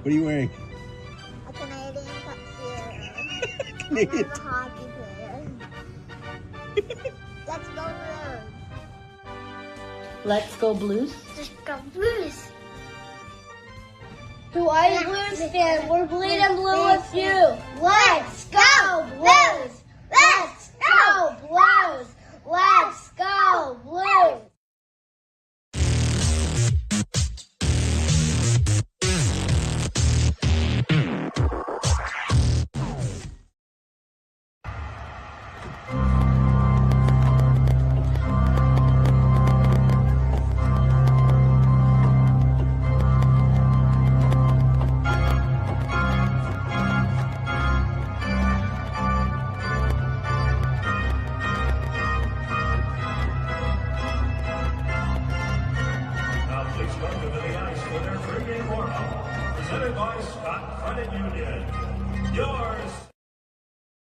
What are you wearing? A Canadian tuxedo. Canadian. I'm a hockey player. Let's go Blues. Let's go Blues. Let's go Blues. To our Blues fans, we're bleeding blue with you. Let's go Blues. Let's go Blues. Let's go Blues.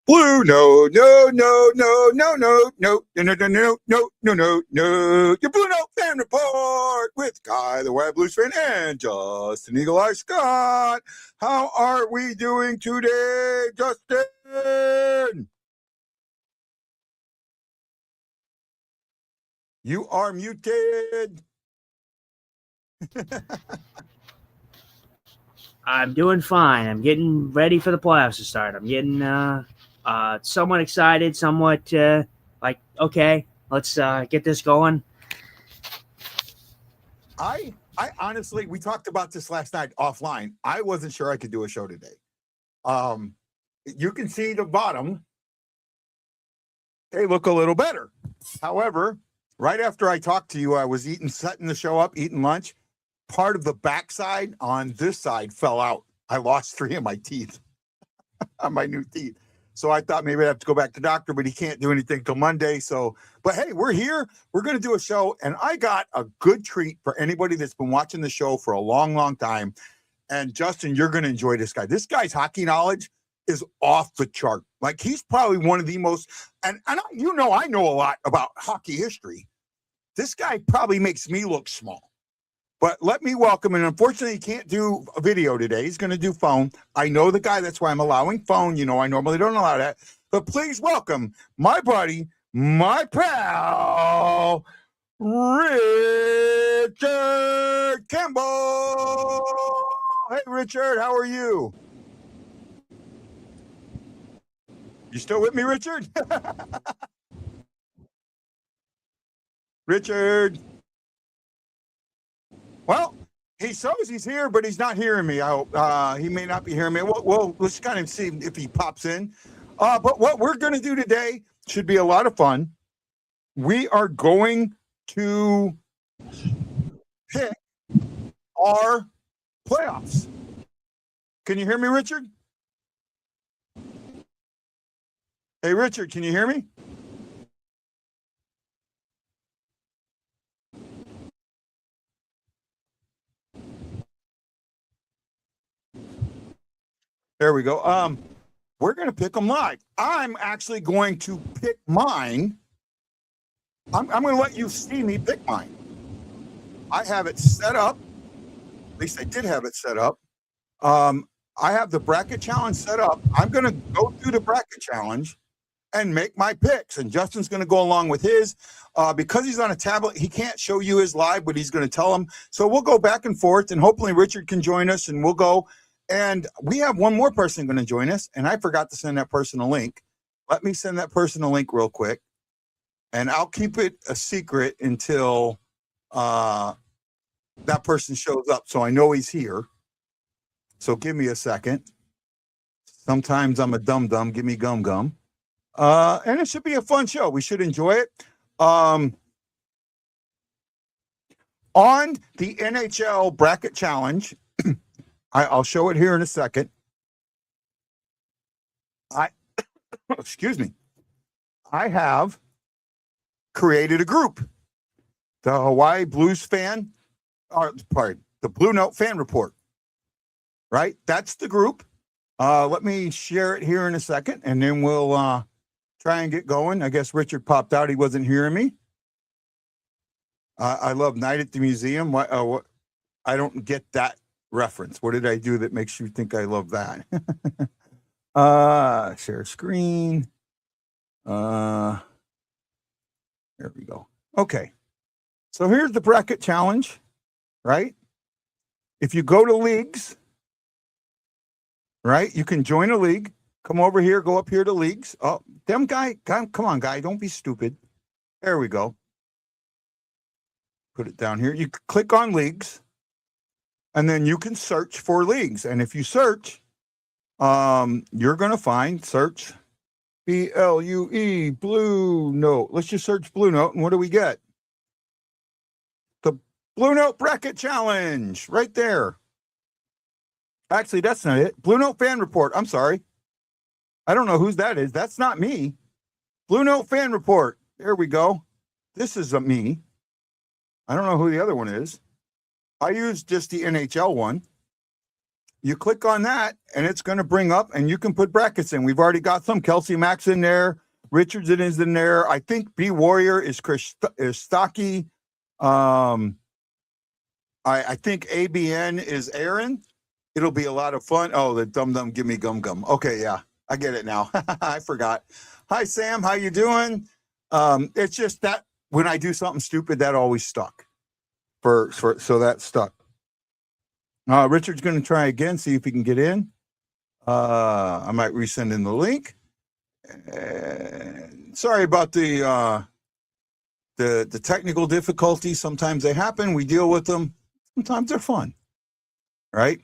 Blue Note, no. Your Blue Note fan report with Guy, the White Blues fan, and Justin Eagle Eye Scott. How are we doing today, Justin? You are muted. I'm doing fine. I'm getting ready for the playoffs to start. I'm getting somewhat excited, somewhat like, okay, let's get this going. I honestly, we talked about this last night offline. I wasn't sure I could do a show today. You can see the bottom. They look a little better. However, right after I talked to you, I was setting the show up, eating lunch. Part of the backside on this side fell out. I lost 3 of my teeth on my new teeth. So I thought maybe I'd have to go back to the doctor, but he can't do anything till Monday. So, but hey, we're here. We're going to do a show. And I got a good treat for anybody that's been watching the show for a long, long time. And Justin, you're going to enjoy this guy. This guy's hockey knowledge is off the chart. Like, he's probably one of the most, and I know a lot about hockey history. This guy probably makes me look small. But let me welcome, and unfortunately, he can't do a video today. He's going to do phone. I know the guy. That's why I'm allowing phone. You know, I normally don't allow that. But please welcome my buddy, my pal, Richard Campbell. Hey, Richard, how are you? You still with me, Richard? Richard. Well, he shows he's here, but he's not hearing me. I hope he may not be hearing me. Well, let's kind of see if he pops in. But what we're going to do today should be a lot of fun. We are going to pick our playoffs. Can you hear me, Richard? Hey, Richard, can you hear me? There we go. We're going to pick them live. I'm actually going to pick mine. I'm going to let you see me pick mine. I have it set up. At least I did have it set up. I have the bracket challenge set up. I'm going to go through the bracket challenge and make my picks. And Justin's going to go along with his. Because he's on a tablet, he can't show you his live, but he's going to tell him. So we'll go back and forth, and hopefully Richard can join us, and we'll go. And we have one more person going to join us, and I forgot to send that person a link. Let me send that person a link real quick, and I'll keep it a secret until that person shows up, so I know he's here. So give me a second. Sometimes I'm a dum-dum. Give me gum-gum. And it should be a fun show. We should enjoy it. On the NHL Bracket Challenge, I'll show it here in a second. Excuse me. I have created a group, the Hawaii Blues fan, the Blue Note fan report. Right? That's the group. Let me share it here in a second, and then we'll try and get going. I guess Richard popped out. He wasn't hearing me. I love Night at the Museum. I don't get that reference. What did I do that makes you think I love that? Share screen. There we go. Okay. So here's the bracket challenge, right? If you go to leagues, right, you can join a league. Come over here, go up here to leagues. Oh, come on, guy, don't be stupid. There we go. Put it down here. You click on leagues, and then you can search for leagues. And if you search, you're going to find search BLUE BlueNote. Let's just search BlueNote, and what do we get? The BlueNote bracket challenge right there. Actually, that's not it. BlueNote fan report. I'm sorry. I don't know whose that is. That's not me. BlueNote fan report. There we go. This is me. I don't know who the other one is. I use just the NHL one. You click on that, and it's going to bring up, and you can put brackets in. We've already got some. Kelsey Max in there. Richardson is in there. I think B Warrior is Stocky. I think ABN is Aaron. It'll be a lot of fun. Oh, the dum give me gum. Okay, yeah, I get it now. I forgot. Hi, Sam. How you doing? It's just that when I do something stupid, that always stuck. So that stuck. Richard's going to try again, see if he can get in. I might resend in the link. And sorry about the technical difficulties. Sometimes they happen. We deal with them. Sometimes they're fun, right?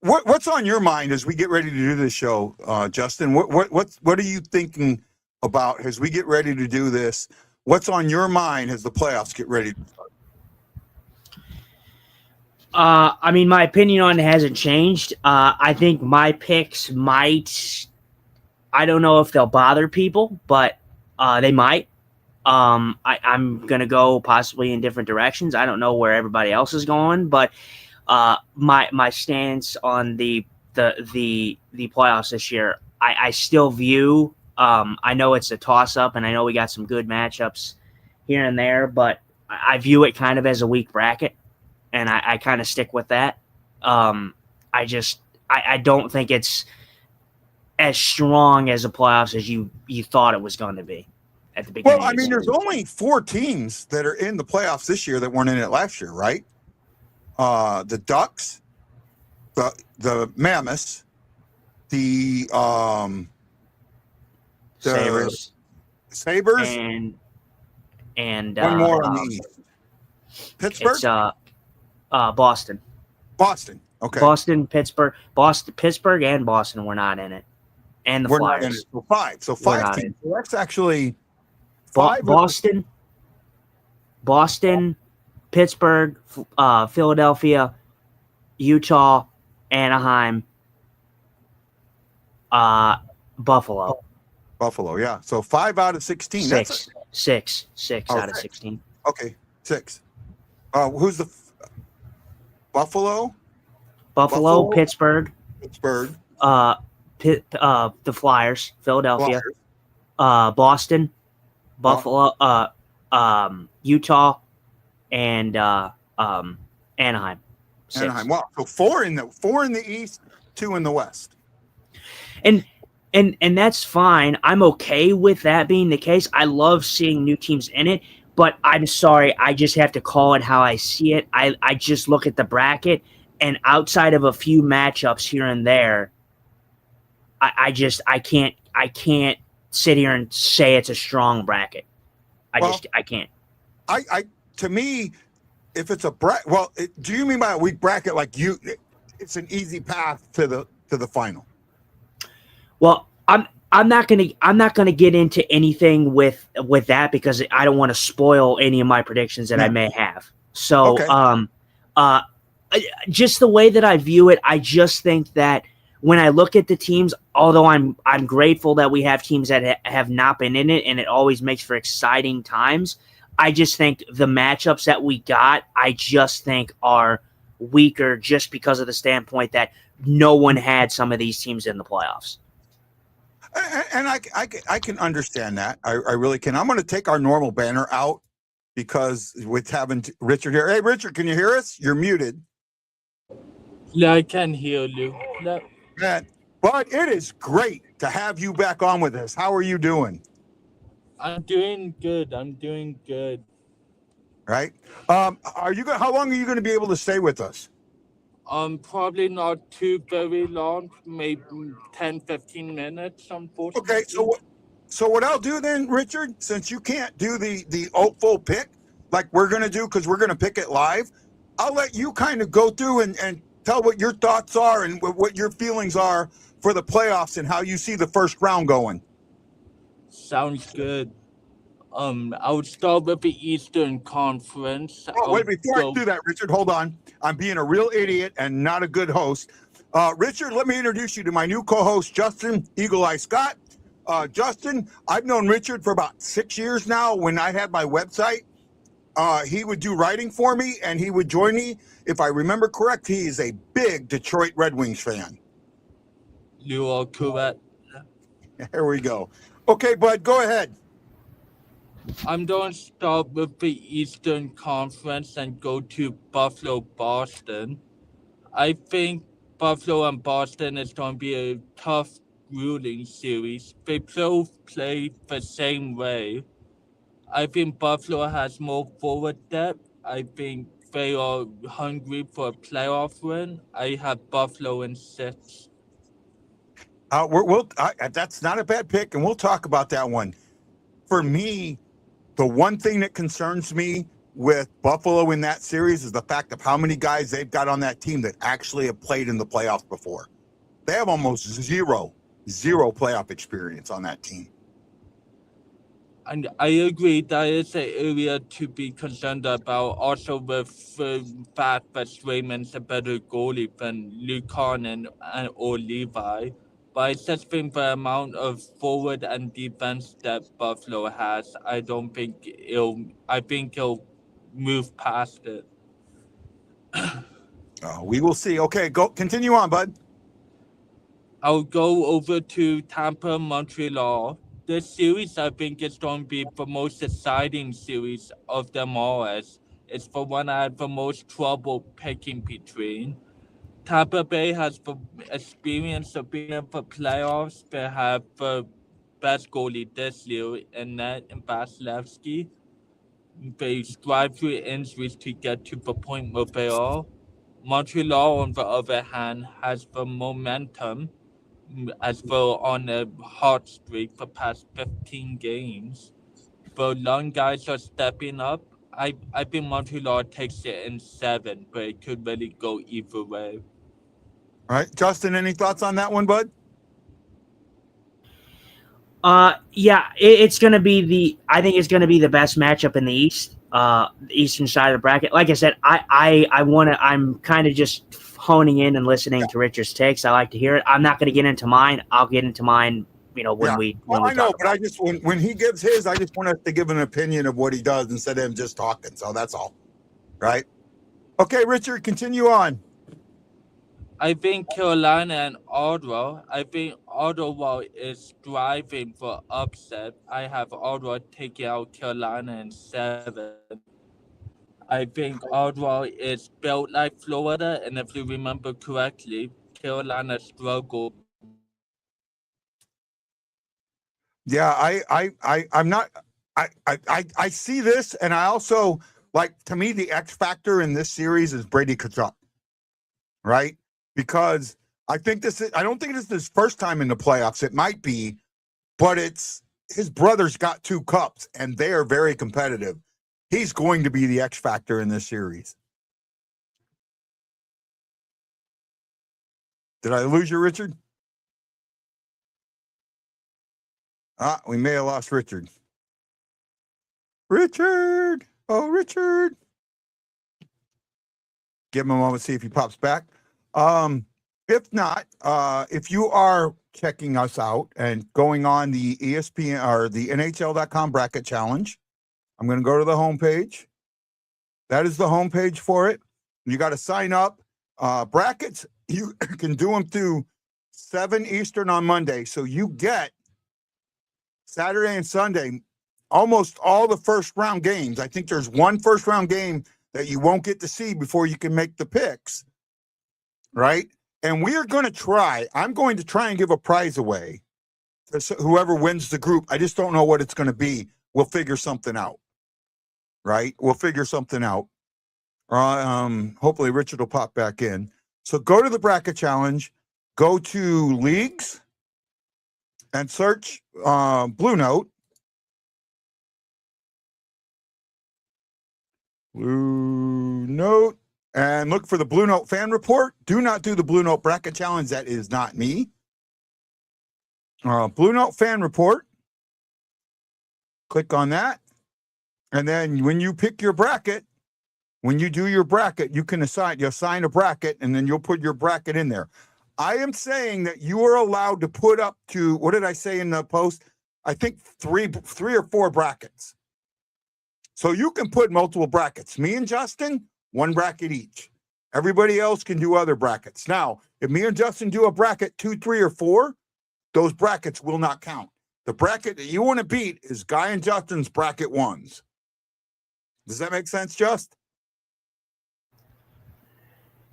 What's on your mind as we get ready to do this show, Justin? What are you thinking about as we get ready to do this? What's on your mind as the playoffs get ready to start? I mean, my opinion on it hasn't changed. I think my picks might. I don't know if they'll bother people, but they might. I'm gonna go possibly in different directions. I don't know where everybody else is going, but my stance on the playoffs this year, I still view. I know it's a toss up, and I know we got some good matchups here and there, but I view it kind of as a weak bracket, and I kind of stick with that. I don't think it's as strong as the playoffs as you thought it was going to be at the beginning. Well, I mean, there's only 4 teams that are in the playoffs this year that weren't in it last year, right? The Ducks, the Mammoths, the Sabres, and one more on the East. Pittsburgh? It's Boston. Boston. Okay. Pittsburgh, and Boston were not in it, and the Flyers. Not in it. So 5. So 5 teams. So that's actually 5. Boston, Pittsburgh, Philadelphia, Utah, Anaheim, Buffalo. Buffalo, yeah. So 5 out of 16. Six out of 16. Okay, 6. Who's the Buffalo? Buffalo, Pittsburgh, the Flyers, Philadelphia, Boston, Buffalo, Utah, and Anaheim. 6. Anaheim. Wow. So 4 in the East, 2 in the West. And that's fine. I'm okay with that being the case. I love seeing new teams in it, but I'm sorry, I just have to call it how I see it. I just look at the bracket, and outside of a few matchups here and there, I can't sit here and say it's a strong bracket. I can't. To me, if it's a bracket, do you mean by a weak bracket like it's an easy path to the final? Well, I'm not gonna get into anything with that because I don't want to spoil any of my predictions that I may have. So, okay. Just the way that I view it, I just think that when I look at the teams, although I'm grateful that we have teams that have not been in it, and it always makes for exciting times. I just think the matchups that we got, I just think are weaker just because of the standpoint that no one had some of these teams in the playoffs. And I can understand that. I really can. I'm going to take our normal banner out because with having Richard here. Hey, Richard, can you hear us? You're muted. Yeah, I can hear you. Yeah, Man, but it is great to have you back on with us. How are you doing? I'm doing good. I'm doing good. Right? Are you going? How long are you going to be able to stay with us? Probably not too very long, maybe 10, 15 minutes, unfortunately. Okay, so what I'll do then, Richard, since you can't do the full pick like we're going to do because we're going to pick it live, I'll let you kind of go through and tell what your thoughts are and what your feelings are for the playoffs and how you see the first round going. Sounds good. I would start with the Eastern Conference. Oh, wait, before I do that, Richard, hold on. I'm being a real idiot and not a good host. Richard, let me introduce you to my new co-host, Justin Eagle Eye Scott. Justin, I've known Richard for about 6 years now. When I had my website, he would do writing for me and he would join me. If I remember correct, he is a big Detroit Red Wings fan. You are correct. Here we go. Okay, bud, go ahead. I'm going to start with the Eastern Conference and go to Buffalo, Boston. I think Buffalo and Boston is going to be a tough ruling series. They both play the same way. I think Buffalo has more forward depth. I think they are hungry for a playoff win. I have Buffalo in 6. That's not a bad pick, and we'll talk about that one. For me, the one thing that concerns me with Buffalo in that series is the fact of how many guys they've got on that team that actually have played in the playoffs before. They have almost zero playoff experience on that team. And I agree that is an area to be concerned about. Also, with the fact that Swayman's a better goalie than Lukanen or Levi. But I just think the amount of forward and defense that Buffalo has, I think he'll move past it. We will see. Okay, go continue on, bud. I'll go over to Tampa, Montreal. This series, I think, is going to be the most exciting series of them all, as it's the one I had the most trouble picking between. Tampa Bay has the experience of being in the playoffs. They have the best goalie this year in net and Vasilevsky. They strive through injuries to get to the point where they are. Montreal, on the other hand, has the momentum as they're on a hot streak the past 15 games. The young guys are stepping up. I think Montreal takes it in 7, but it could really go either way. All right, Justin, any thoughts on that one, bud? Yeah, it's going to be I think it's going to be the best matchup in the East, the Eastern side of the bracket. Like I said, I'm kind of just honing in and listening to Richard's takes. I like to hear it. I'm not going to get into mine. I'll get into mine, when we I know, but I just, when he gives his, I just want us to give an opinion of what he does instead of him just talking. So that's all. Right? Okay, Richard, continue on. I think Carolina and Ottawa. I think Ottawa is striving for upset. I have Ottawa taking out Carolina in 7. I think Ottawa is built like Florida, and if you remember correctly, Carolina struggled. Yeah, I'm not. I see this, and I also to me the X factor in this series is Brady Tkachuk, right? Because I don't think this is his first time in the playoffs. It might be, but it's his brother's got 2 cups, and they are very competitive. He's going to be the X factor in this series. Did I lose you, Richard? We may have lost Richard. Richard! Oh, Richard! Give him a moment, see if he pops back. If not, if you are checking us out and going on the ESPN or the NHL.com bracket challenge, I'm going to go to the homepage. That is the homepage for it. You got to sign up. Brackets, you can do them through 7 Eastern on Monday. So you get Saturday and Sunday almost all the first round games. I think there's one first round game that you won't get to see before you can make the picks, right? And we are going to try. I'm going to try and give a prize away to whoever wins the group. I just don't know what it's going to be. We'll figure something out, right? We'll figure something out. Hopefully Richard will pop back in. So go to the bracket challenge, go to leagues, and search BlueNote. BlueNote, and look for the BlueNote fan report. Do not do the BlueNote bracket challenge. That is not me. BlueNote fan report. Click on that. And then when you pick your bracket, when you do your bracket, you can assign a bracket, and then you'll put your bracket in there. I am saying that you are allowed to put up to, what did I say in the post? I think three or four brackets. So you can put multiple brackets. Me and Justin, one bracket each. Everybody else can do other brackets. Now, if me and Justin do a bracket 2, 3, or 4, those brackets will not count. The bracket that you want to beat is Guy and Justin's bracket 1s. Does that make sense, Just?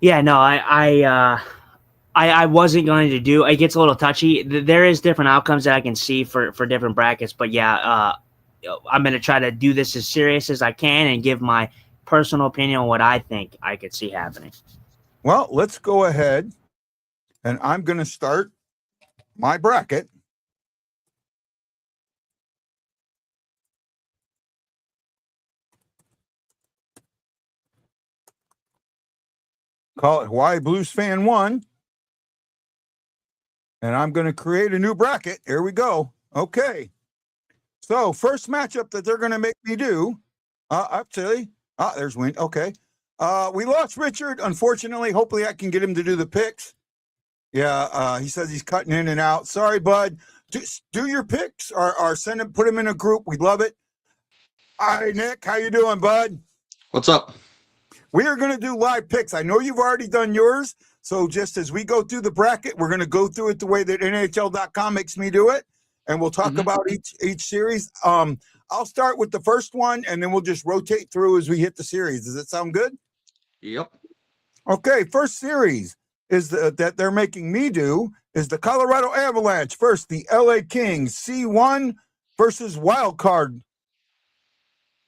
Yeah, no, I wasn't going to do. It gets a little touchy. There is different outcomes that I can see for different brackets, but yeah, I'm going to try to do this as serious as I can and give my personal opinion on what I think I could see happening. Well, let's go ahead, and I'm going to start my bracket. Call it Hawaii Blues Fan 1. And I'm going to create a new bracket. Here we go. Okay. So first matchup that they're going to make me do, actually, there's Wayne. Okay. We lost Richard, unfortunately. Hopefully I can get him to do the picks. Yeah, he says he's cutting in and out. Sorry, bud. Do your picks or send him, put him in a group. We'd love it. All right, Nick, how you doing, bud? What's up? We are going to do live picks. I know you've already done yours. So just as we go through the bracket, we're going to go through it the way that NHL.com makes me do it. And we'll talk about each series. I'll start with the first one, and then we'll just rotate through as we hit the series. Does that sound good? Yep. Okay, first series is that they're making me do is the Colorado Avalanche. First, the LA Kings, C1 versus Wild Card.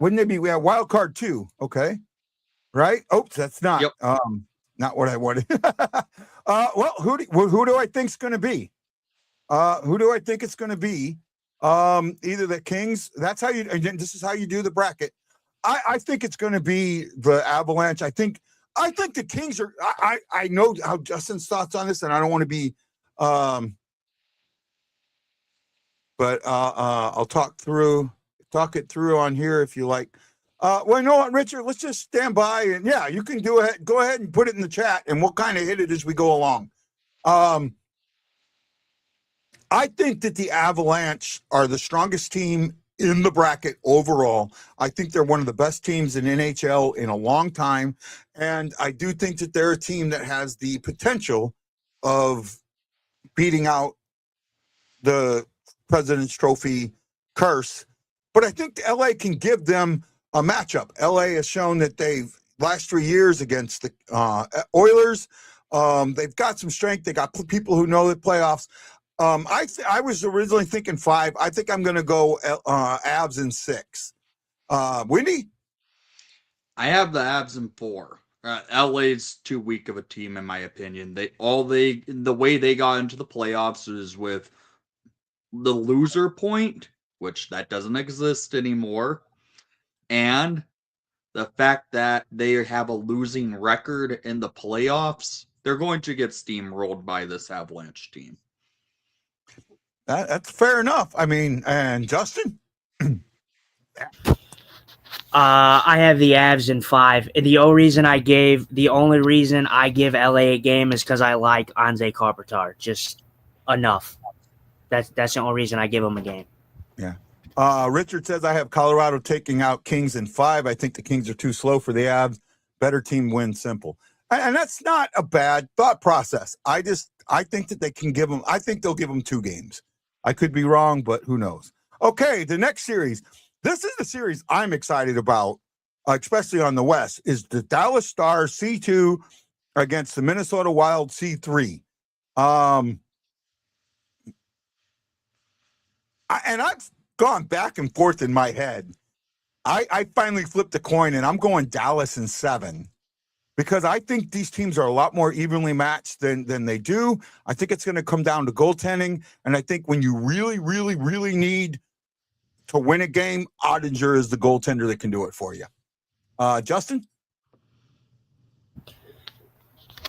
Wouldn't it be? We have Wild Card 2. Okay. Right? Oops, that's not not what I wanted. Well, who do I think is going to be? Who do I think it's going to be? Either the Kings. That's how you. Again, this is how you do the bracket. I think it's going to be the Avalanche. I think the Kings are. I know how Justin's thoughts on this, and I don't want to be. But I'll talk it through on here if you like. Well, you know what, Richard? Let's just stand by, and yeah, you can go ahead and put it in the chat, and we'll kind of hit it as we go along. I think that the Avalanche are the strongest team in the bracket overall. I think they're one of the best teams in NHL in a long time, and I do think that they're a team that has the potential of beating out the President's Trophy curse. But I think LA can give them a matchup. LA has shown that they've last 3 years against the Oilers. They've got some strength. They got people who know the playoffs. I was originally thinking 5. I think I'm going to go Avs in 6. Windy? I have the Avs in 4. LA's too weak of a team, in my opinion. The way they got into the playoffs is with the loser point, which that doesn't exist anymore, and the fact that they have a losing record in the playoffs. They're going to get steamrolled by this Avalanche team. That's fair enough. I mean, and Justin? I have the Avs in 5. The only reason I give LA a game is because I like Anze Kopitar just enough. That's the only reason I give him a game. Yeah. Richard says I have Colorado taking out Kings in 5. I think the Kings are too slow for the Avs. Better team wins, simple. And that's not a bad thought process. I think that they can give them. I think they'll give them 2 games. I could be wrong, but who knows? Okay, the next series. This is the series I'm excited about, especially on the West, is the Dallas Stars C2 against the Minnesota Wild C3. And I've gone back and forth in my head. I finally flipped a coin, and I'm going Dallas in 7 because I think these teams are a lot more evenly matched than they do. I think it's going to come down to goaltending, and I think when you really, really, really need to win a game, Ottinger is the goaltender that can do it for you. Justin?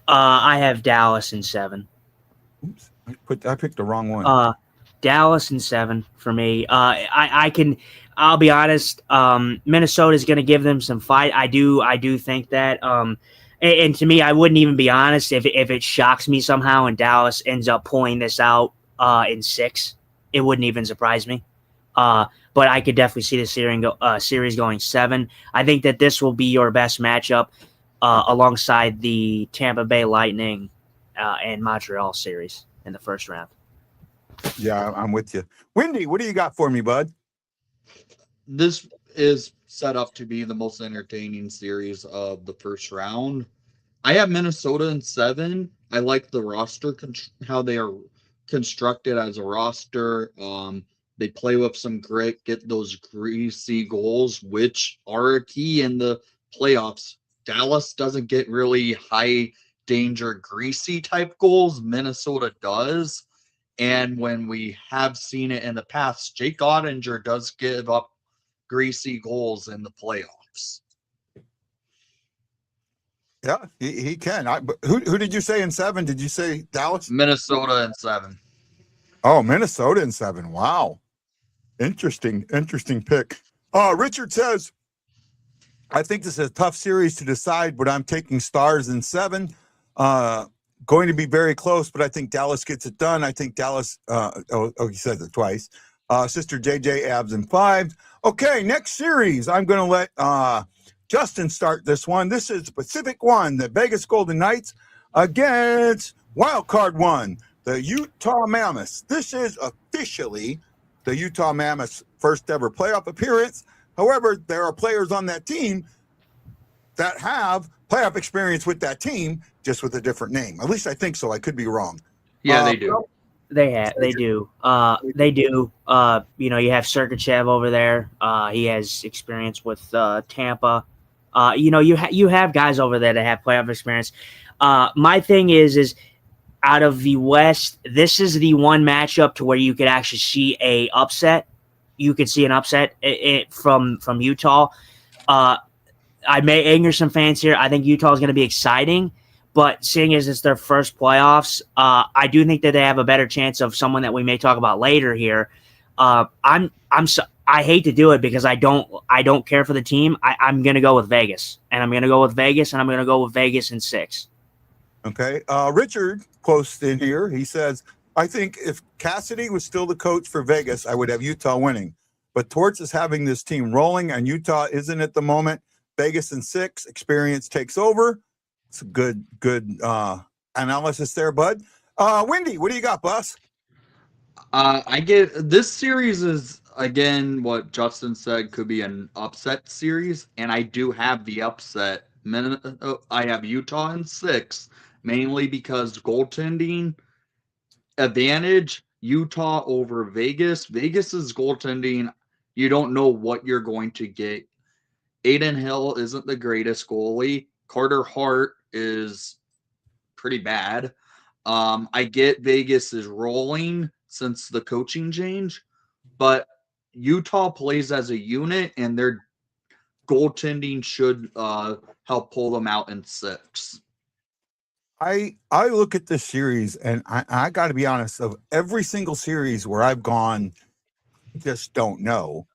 I have Dallas in 7. Oops, I picked the wrong one. Dallas in 7 for me. I'll be honest. Minnesota is going to give them some fight. I do think that. And to me, I wouldn't even be honest if it shocks me somehow and Dallas ends up pulling this out in 6. It wouldn't even surprise me. But I could definitely see the series going 7. I think that this will be your best matchup alongside the Tampa Bay Lightning and Montreal series in the first round. Yeah, I'm with you. Wendy, what do you got for me, bud? This is set up to be the most entertaining series of the first round. I have Minnesota in 7. I like the roster, how they are constructed as a roster. They play with some grit, get those greasy goals, which are a key in the playoffs. Dallas doesn't get really high danger, greasy type goals. Minnesota does. And when we have seen it in the past, Jake Ottinger does give up greasy goals in the playoffs. Yeah, he can. But who did you say in 7? Did you say Dallas? Minnesota in 7. Oh, Minnesota in 7. Wow. Interesting pick. Richard says, I think this is a tough series to decide, but I'm taking Stars in 7. Going to be very close, but I think Dallas gets it done. I think Dallas, he said it twice. Sister JJ Abs in 5. Okay, next series. I'm going to let Justin start this one. This is Pacific 1, the Vegas Golden Knights against Wild Card 1, the Utah Mammoths. This is officially the Utah Mammoths' first ever playoff appearance. However, there are players on that team that have playoff experience with that team, just with a different name. At least I think so. I could be wrong. Yeah, they do. They do. They do. You have Sergachev over there. He has experience with Tampa. You have guys over there that have playoff experience. My thing is out of the West, this is the one matchup to where you could actually see a upset. You could see an upset from Utah. I may anger some fans here. I think Utah is going to be exciting, but seeing as it's their first playoffs, I do think that they have a better chance of someone that we may talk about later here. I hate to do it because I don't care for the team. I'm going to go with Vegas, and I'm going to go with Vegas in 6. Okay. Richard posts in here. He says, I think if Cassidy was still the coach for Vegas, I would have Utah winning. But Torts is having this team rolling, and Utah isn't at the moment. Vegas in 6, experience takes over. It's a good analysis there, bud. Wendy, what do you got, boss? I get this series is again what Justin said could be an upset series, and I do have the upset. I have Utah in 6, mainly because goaltending advantage Utah over Vegas. Vegas's goaltending, you don't know what you're going to get. Aiden Hill isn't the greatest goalie. Carter Hart is pretty bad. I get Vegas is rolling since the coaching change, but Utah plays as a unit, and their goaltending should help pull them out in 6. I look at this series, and I got to be honest, of every single series where I've gone, just don't know,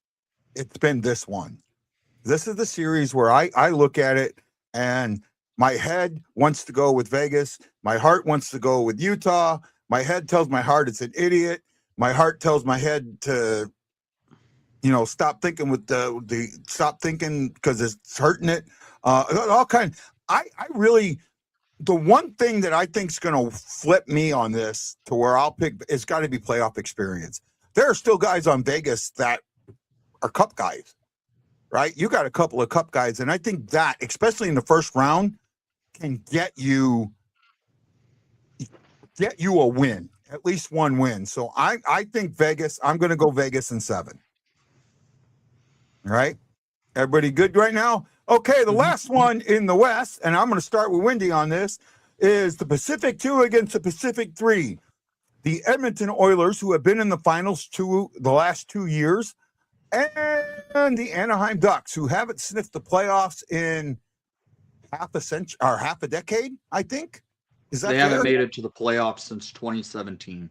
it's been this one. This is the series where I look at it, and my head wants to go with Vegas. My heart wants to go with Utah. My head tells my heart it's an idiot. My heart tells my head to, stop thinking with the stop thinking because it's hurting it. All kind. I really, the one thing that I think is going to flip me on this to where I'll pick, it's got to be playoff experience. There are still guys on Vegas that are cup guys, right? You got a couple of cup guys, and I think that, especially in the first round, can get you a win, at least one win. So I think Vegas. I'm going to go Vegas in 7. All right, everybody good right now? Okay, the last one in the West, and I'm going to start with Wendy on this, is the Pacific 2 against the Pacific 3. The Edmonton Oilers, who have been in the finals the last 2 years, and the Anaheim Ducks, who haven't sniffed the playoffs in half a century or half a decade, I think. Is that They fair? haven't made it to the playoffs since 2017.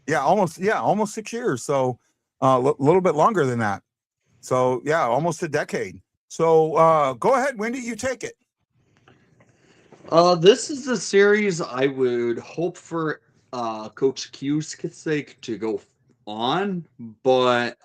Yeah, almost 6 years. So a little bit longer than that. So yeah, almost a decade. So go ahead, Wendy, you take it. This is a series I would hope for Coach Q's sake to go on, but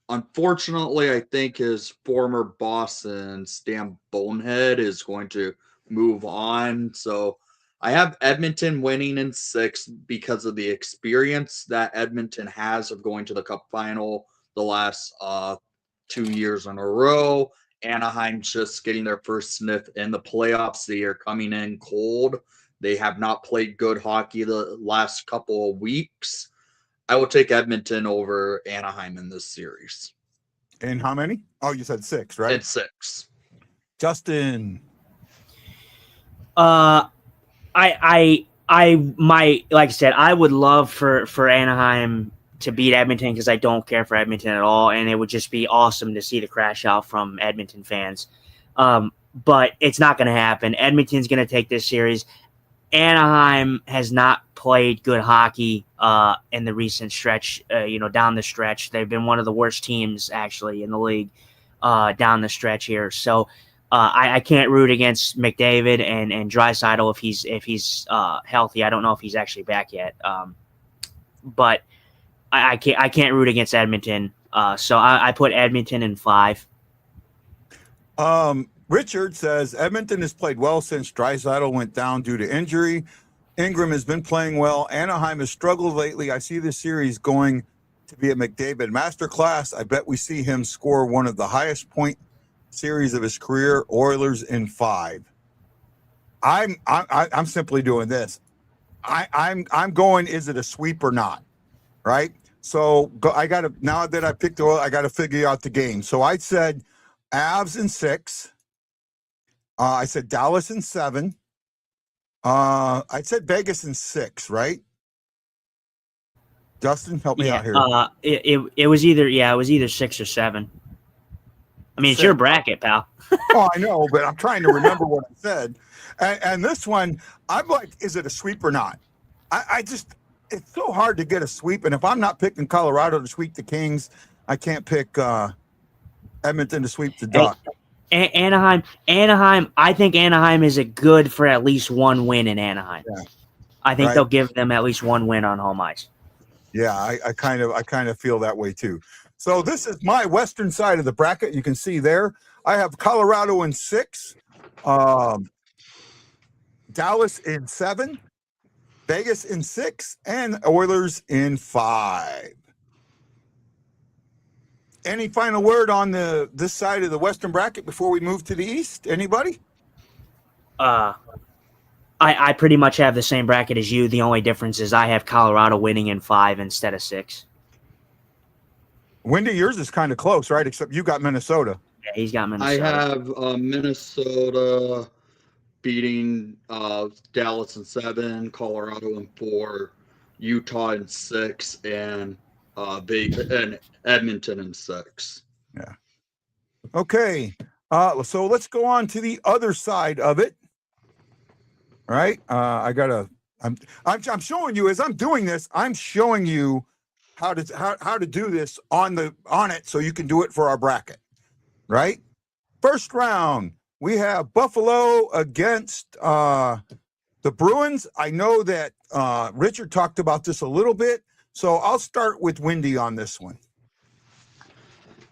unfortunately, I think his former boss and Stan Bonehead is going to move on. So I have Edmonton winning in 6 because of the experience that Edmonton has of going to the Cup final the last 2 years in a row. Anaheim just getting their first sniff in the playoffs. They are coming in cold. They have not played good hockey the last couple of weeks. I will take Edmonton over Anaheim in this series. And how many? Oh, you said 6, right? It's 6. Justin. Like I said, I would love for Anaheim to beat Edmonton because I don't care for Edmonton at all, and it would just be awesome to see the crash out from Edmonton fans. But it's not going to happen. Edmonton's going to take this series. Anaheim has not played good hockey in the recent stretch, down the stretch. They've been one of the worst teams, actually, in the league down the stretch here. So I can't root against McDavid and Draisaitl if he's healthy. I don't know if he's actually back yet. But I can't root against Edmonton. So I put Edmonton in 5. Richard says Edmonton has played well since Draisaitl went down due to injury. Ingram has been playing well. Anaheim has struggled lately. I see this series going to be a McDavid masterclass. I bet we see him score one of the highest point series of his career. Oilers in 5. I'm simply doing this. I'm going. Is it a sweep or not? Right. So now that I picked the oil, I got to figure out the game. So I said Avs in 6. I said Dallas in 7. I said Vegas in 6, right? Justin, help me out here. It was either 6 or 7. I mean, 6. It's your bracket, pal. Oh, I know, but I'm trying to remember what I said. And this one, I'm like, is it a sweep or not? I just, it's so hard to get a sweep. And if I'm not picking Colorado to sweep the Kings, I can't pick Edmonton to sweep the Ducks. Anaheim. I think Anaheim is a good for at least one win in Anaheim. Yeah. I think they'll give them at least one win on home ice. Yeah, I kind of feel that way too. So this is my western side of the bracket. You can see there. I have Colorado in 6, Dallas in 7, Vegas in 6, and Oilers in 5. Any final word on this side of the western bracket before we move to the east? Anybody? I pretty much have the same bracket as you. The only difference is I have Colorado winning in 5 instead of 6. Wendy, yours is kind of close, right? Except you got Minnesota. Yeah, he's got Minnesota. I have Minnesota beating Dallas in 7, Colorado in 4, Utah in 6, and Edmonton in 6. Yeah. Okay. So let's go on to the other side of it. All right. I'm showing you as I'm doing this. I'm showing you how to do this on it so you can do it for our bracket. Right. First round, we have Buffalo against the Bruins. I know that Richard talked about this a little bit, so I'll start with Wendy on this one.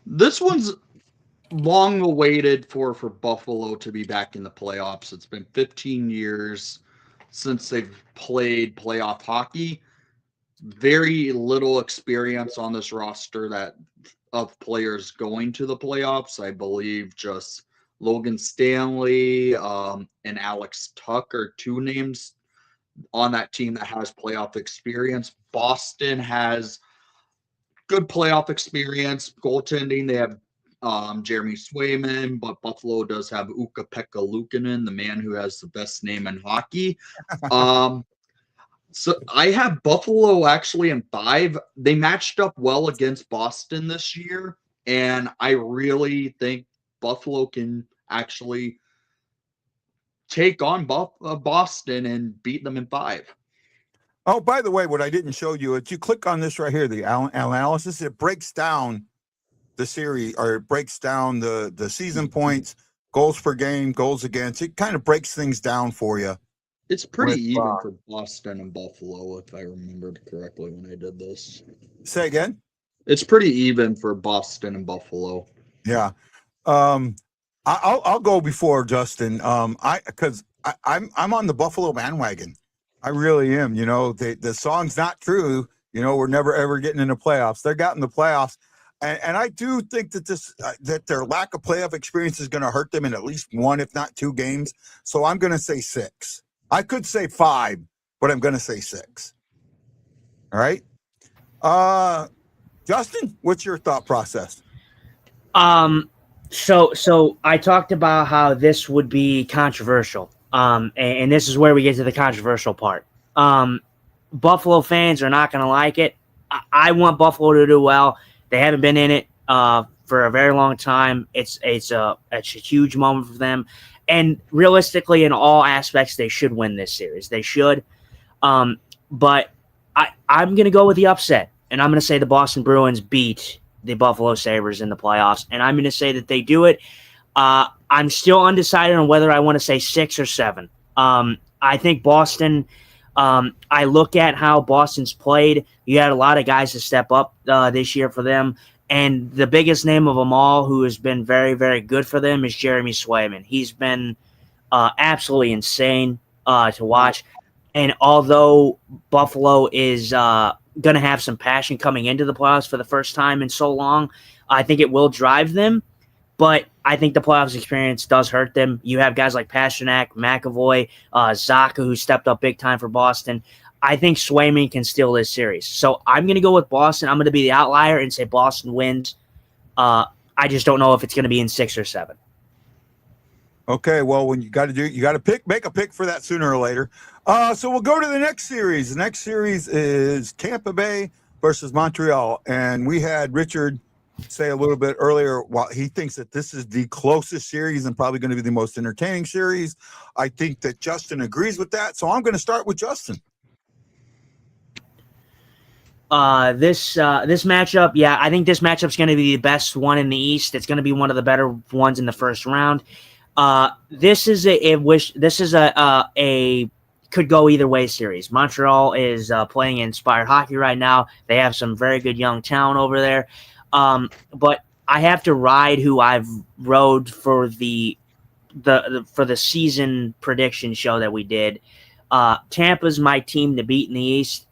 This one's long awaited for Buffalo to be back in the playoffs. It's been 15 years since they've played playoff hockey. very little experience on this roster that of players going to the playoffs. I believe just Logan Stanley and Alex Tuck are two names on that team that has playoff experience. Boston has good playoff experience. Goaltending, they have Jeremy Swayman, but Buffalo does have Ukko-Pekka Luukkonen, the man who has the best name in hockey. So I have Buffalo actually in 5. They matched up well against Boston this year, and I really think Buffalo can actually take on Boston and beat them in 5. Oh, by the way, what I didn't show you, if you click on this right here, the analysis, it breaks down the series, or it breaks down the season points, goals per game, goals against. It kind of breaks things down for you. It's pretty even for Boston and Buffalo, if I remembered correctly when I did this. Say again? It's pretty even for Boston and Buffalo. Yeah. I'll go before Justin. I'm on the Buffalo bandwagon. I really am. You know, the song's not true. You know, we're never ever getting in the playoffs. They got in the playoffs, and I do think that that their lack of playoff experience is going to hurt them in at least 1, if not 2 games. So I'm going to say 6. I could say 5, but I'm going to say 6. All right. Justin, what's your thought process? So I talked about how this would be controversial. And this is where we get to the controversial part. Buffalo fans are not going to like it. I want Buffalo to do well. They haven't been in it for a very long time. It's a huge moment for them. And realistically, in all aspects, they should win this series. They should. But I'm going to go with the upset. And I'm going to say the Boston Bruins beat the Buffalo Sabres in the playoffs. And I'm going to say that they do it. I'm still undecided on whether I want to say 6 or 7. I think Boston, I look at how Boston's played. You had a lot of guys to step up this year for them. And the biggest name of them all, who has been very, very good for them, is Jeremy Swayman. He's been absolutely insane to watch. And although Buffalo is going to have some passion coming into the playoffs for the first time in so long, I think it will drive them. But I think the playoffs experience does hurt them. You have guys like Pasternak, McAvoy, Zaka, who stepped up big time for Boston. I think Swayman can steal this series. So I'm going to go with Boston. I'm going to be the outlier and say Boston wins. I just don't know if it's going to be in 6 or 7. Okay, well, when you got to make a pick for that sooner or later. So we'll go to the next series. The next series is Tampa Bay versus Montreal. And we had Richard say a little bit earlier, while he thinks that this is the closest series and probably going to be the most entertaining series. I think that Justin agrees with that. So I'm going to start with Justin. This matchup, yeah, I think this matchup's going to be the best one in the East. It's going to be one of the better ones in the first round. This is a could go either way series. Montreal is playing inspired hockey right now. They have some very good young talent over there. But I have to ride who I've rode for the season prediction show that we did. Tampa's my team to beat in the East.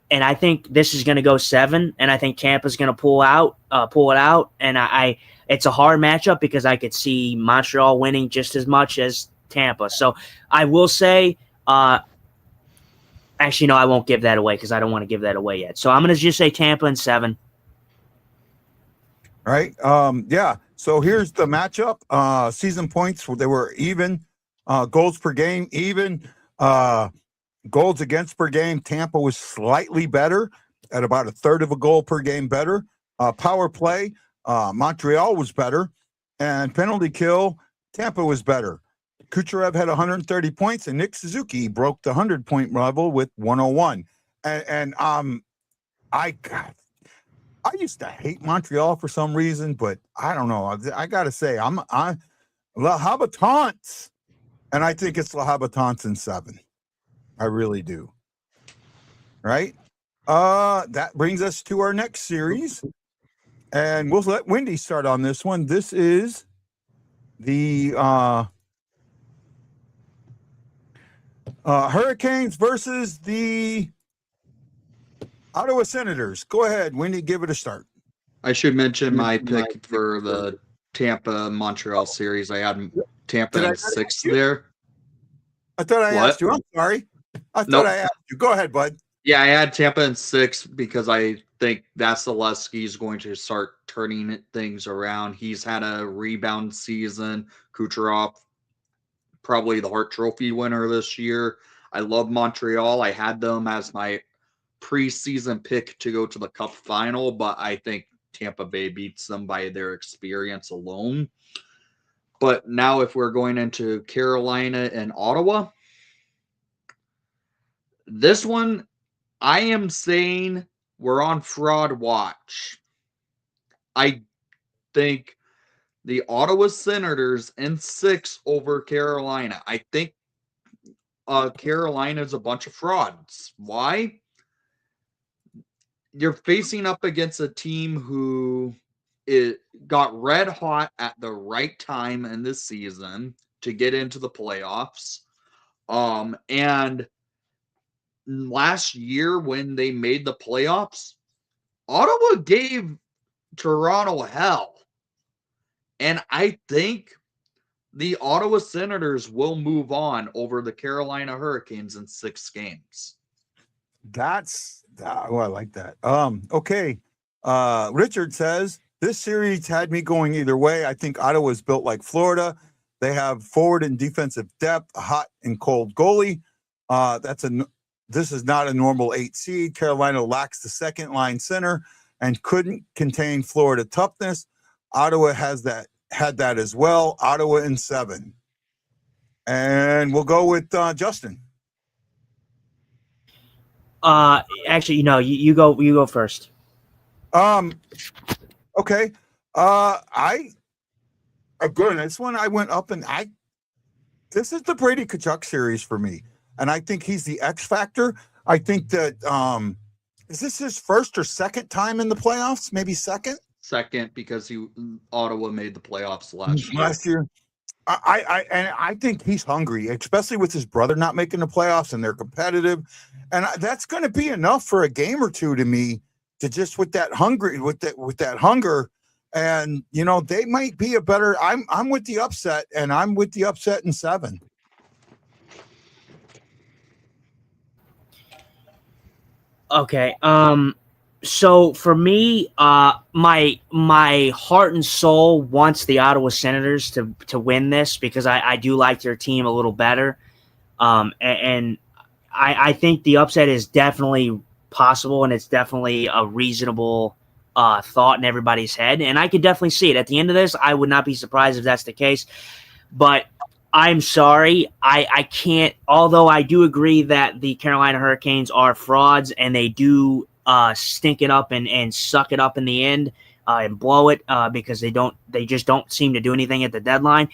And I think this is going to go 7, and I think Tampa's going to pull it out. And it's a hard matchup because I could see Montreal winning just as much as Tampa. So I will say, actually, no, I won't give that away because I don't want to give that away yet. So I'm going to just say Tampa in 7. Right. Yeah. So here's the matchup. Season points, they were even. Goals per game, even. Goals against per game, Tampa was slightly better at about 1/3 of a goal per game better. Power play, Montreal was better. And penalty kill, Tampa was better. Kucherov had 130 points, and Nick Suzuki broke the 100-point level with 101. And I used to hate Montreal for some reason, but I don't know. I got to say, I'm La Habitants, and I think it's La Habitants in 7. I really do. Right? That brings us to our next series, and we'll let Wendy start on this one. This is the Hurricanes versus the Ottawa Senators. Go ahead, Wendy. Give it a start. I should mention my pick for the Tampa Montreal series. I had Tampa in 6 there. I thought I asked you. I'm sorry. I thought I asked you. Go ahead, bud. Yeah, I had Tampa in 6 because I think Vasilevsky is going to start turning things around. He's had a rebound season. Kucherov, probably the Hart Trophy winner this year. I love Montreal. I had them as my preseason pick to go to the Cup final, but I think Tampa Bay beats them by their experience alone. But now if we're going into Carolina and Ottawa, this one, I am saying we're on fraud watch. I think the Ottawa Senators in 6 over Carolina. I think Carolina's a bunch of frauds. Why? You're facing up against a team who got red hot at the right time in this season to get into the playoffs. And last year when they made the playoffs, Ottawa gave Toronto hell. And I think the Ottawa Senators will move on over the Carolina Hurricanes in 6 games. I like that. Okay. Richard says this series had me going either way. I think Ottawa's built like Florida. They have forward and defensive depth, a hot and cold goalie. This is not a normal 8 seed. Carolina lacks the second line center and couldn't contain Florida toughness. Ottawa had that as well. Ottawa in 7. And we'll go with Justin. Actually, you go first. Okay. This one I went up and this is the Brady Tkachuk series for me. And I think he's the X factor. I think that, is this his first or second time in the playoffs? Maybe second? Second, because Ottawa made the playoffs last year. Last year. I think he's hungry, especially with his brother not making the playoffs and they're competitive. And that's going to be enough for a game or two to me to just with that hunger. And, they might be a better, I'm with the upset and I'm with the upset in 7. Okay. So for me, my heart and soul wants the Ottawa Senators to win this because I do like their team a little better. And I think the upset is definitely possible and it's definitely a reasonable thought in everybody's head. And I could definitely see it. At the end of this, I would not be surprised if that's the case. But I'm sorry. I can't, although I do agree that the Carolina Hurricanes are frauds and they do stink it up and suck it up in the end and blow it because they just don't seem to do anything at the deadline.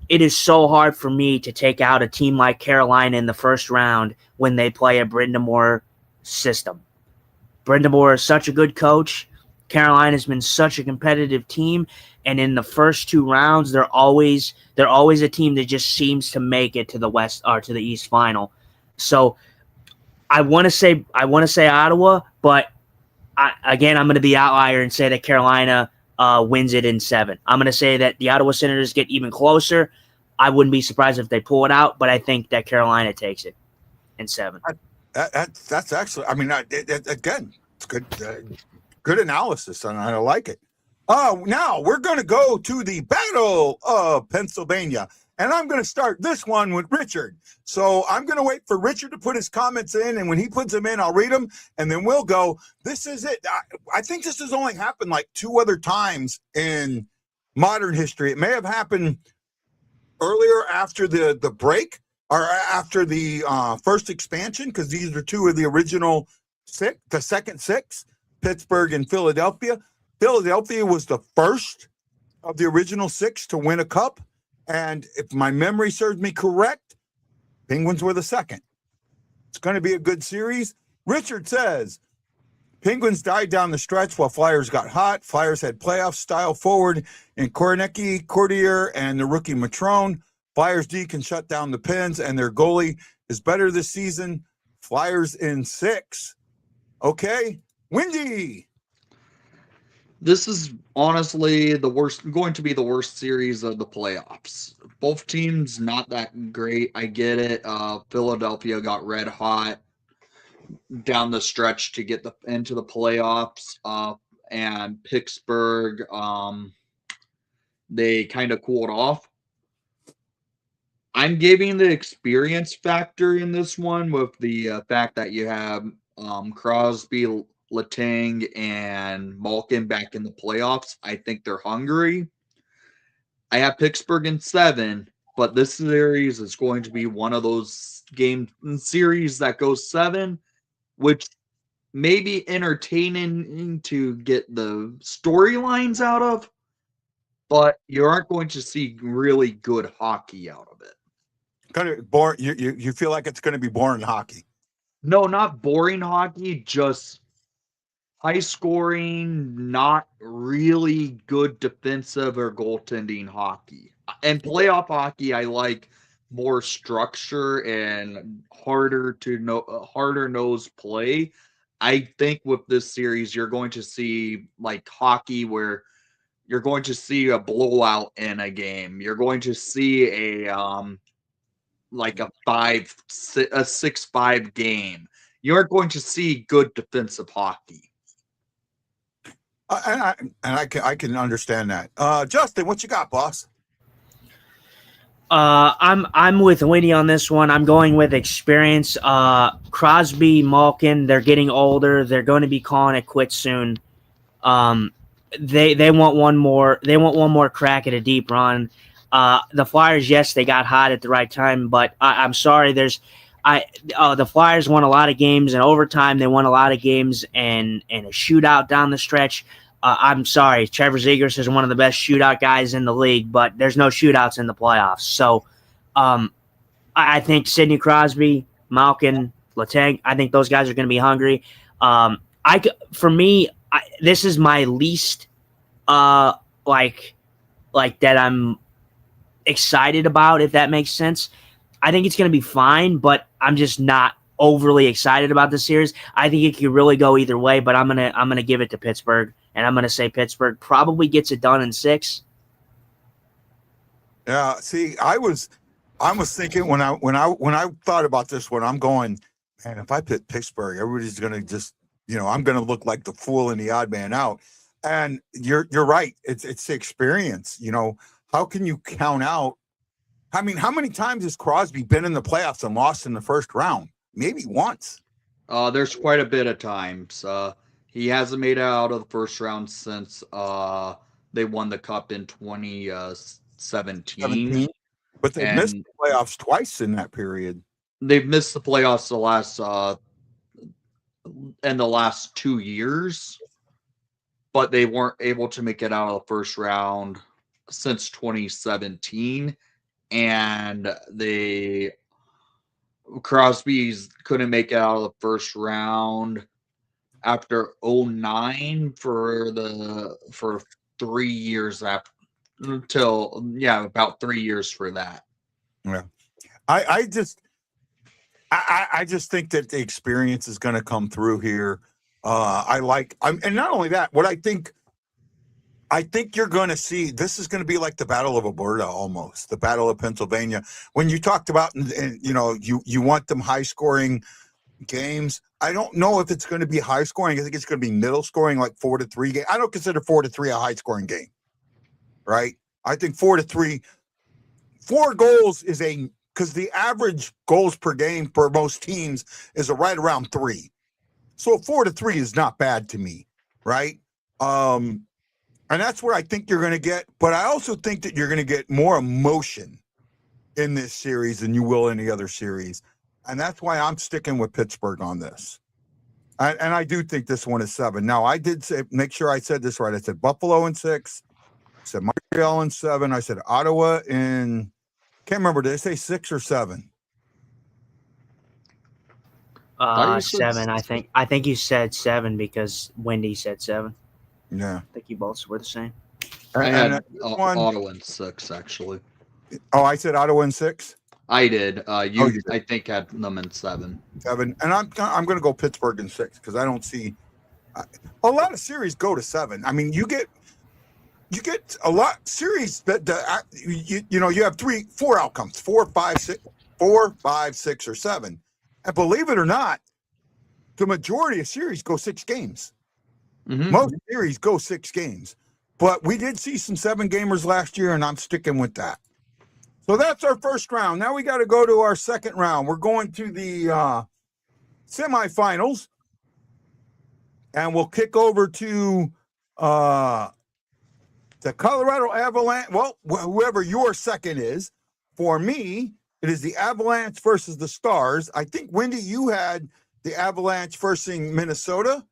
It is so hard for me to take out a team like Carolina in the first round when they play a Brind'Amour system. Brind'Amour is such a good coach. Carolina's been such a competitive team, and in the first 2 rounds, they're always a team that just seems to make it to the West or to the East final. So I want to say Ottawa, but I'm going to be outlier and say that Carolina wins it in 7. I'm going to say that the Ottawa Senators get even closer. I wouldn't be surprised if they pull it out, but I think that Carolina takes it in 7. That's actually, again, it's good. Good analysis, and I like it. Now we're going to go to the Battle of Pennsylvania, and I'm going to start this one with Richard. So I'm going to wait for Richard to put his comments in, and when he puts them in, I'll read them, and then we'll go. This is it. I think this has only happened like 2 other times in modern history. It may have happened earlier after the break or after the first expansion, because these are 2 of the original 6, the second 6. Pittsburgh and Philadelphia. Philadelphia was the first of the original 6 to win a cup. And if my memory serves me correct, Penguins were the second. It's going to be a good series. Richard says, Penguins died down the stretch while Flyers got hot. Flyers had playoff style forward in Kornecki, Courtier, and the rookie Matrone. Flyers D can shut down the Pens, and their goalie is better this season. Flyers in 6. Okay. Windy. This is honestly going to be the worst series of the playoffs. Both teams not that great. I get it. Philadelphia got red hot down the stretch to get into the playoffs. And Pittsburgh, they kind of cooled off. I'm giving the experience factor in this one with the fact that you have Crosby, Letang, and Malkin back in the playoffs. I think they're hungry. I have Pittsburgh in 7, but this series is going to be one of those game series that goes 7, which may be entertaining to get the storylines out of, but you aren't going to see really good hockey out of it. Kind of boring. You feel like it's going to be boring hockey. No, not boring hockey, just high scoring, not really good defensive or goaltending hockey. And playoff hockey, I like more structure and harder nose play. I think with this series, you're going to see like hockey where you're going to see a blowout in a game. You're going to see like a 6-5 game. You aren't going to see good defensive hockey. I can understand that. Justin, what you got, boss? I'm with Winnie on this one. I'm going with experience. Crosby, Malkin, they're getting older. They're going to be calling it quits soon. They want one more. They want one more crack at a deep run. The Flyers, yes, they got hot at the right time, but I'm sorry. The Flyers won a lot of games in overtime. They won a lot of games and a shootout down the stretch. I'm sorry. Trevor Zegras is one of the best shootout guys in the league, but there's no shootouts in the playoffs. So I think Sidney Crosby, Malkin, Letang, I think those guys are going to be hungry. This is my least like that I'm excited about, if that makes sense. I think it's going to be fine, but I'm just not overly excited about the series. I think it could really go either way, but I'm gonna give it to Pittsburgh, and I'm gonna say Pittsburgh probably gets it done in 6. Yeah, see, I was thinking when I thought about this one, I'm going, man, if I pick Pittsburgh, everybody's gonna just, I'm gonna look like the fool and the odd man out. And you're right. It's the experience. How can you count out? I mean, how many times has Crosby been in the playoffs and lost in the first round? Maybe once. There's quite a bit of times. He hasn't made it out of the first round since they won the cup in 2017. But they missed the playoffs twice in that period. They've missed the playoffs in the last 2 years, but they weren't able to make it out of the first round since 2017. And Crosby's couldn't make it out of the first round after 2009 for 3 years after, about 3 years for that. Yeah. I just think that the experience is going to come through here. And not only that, what I think you're going to see, this is going to be like the Battle of Alberta, almost the Battle of Pennsylvania. When you talked about, you want them high scoring games. I don't know if it's going to be high scoring. I think it's going to be middle scoring, like 4-3 game. I don't consider 4-3 a high scoring game, right? I think 4-3, 4 goals is because the average goals per game for most teams is right around 3. So 4-3 is not bad to me, right? And that's what I think you're going to get. But I also think that you're going to get more emotion in this series than you will any other series. And that's why I'm sticking with Pittsburgh on this. And I do think this one is 7. Now, I did say, make sure I said this right. I said Buffalo in 6. I said Montreal in 7. I said Ottawa in, can't remember, did I say 6 or 7? 7, I think. I think you said 7 because Wendy said 7. Yeah. I think you both were the same. I had Ottawa in 6, actually. Oh, I said Ottawa in 6? I did. You did. I think, had them in 7. 7. And I'm going to go Pittsburgh in 6 because I don't see A lot of series go to 7. I mean, you get a lot series that you have 4 outcomes: 4, 5, 6, 4, 5, 6, or 7. And believe it or not, the majority of series go 6 games. Most series go 6 games, but we did see some 7 gamers last year, and I'm sticking with that. So that's our first round. Now we got to go to our second round. We're going to the semifinals, and we'll kick over to the Colorado Avalanche. Well, whoever your second is. For me, it is the Avalanche versus the Stars. I think, Wendy, you had the Avalanche versus Minnesota.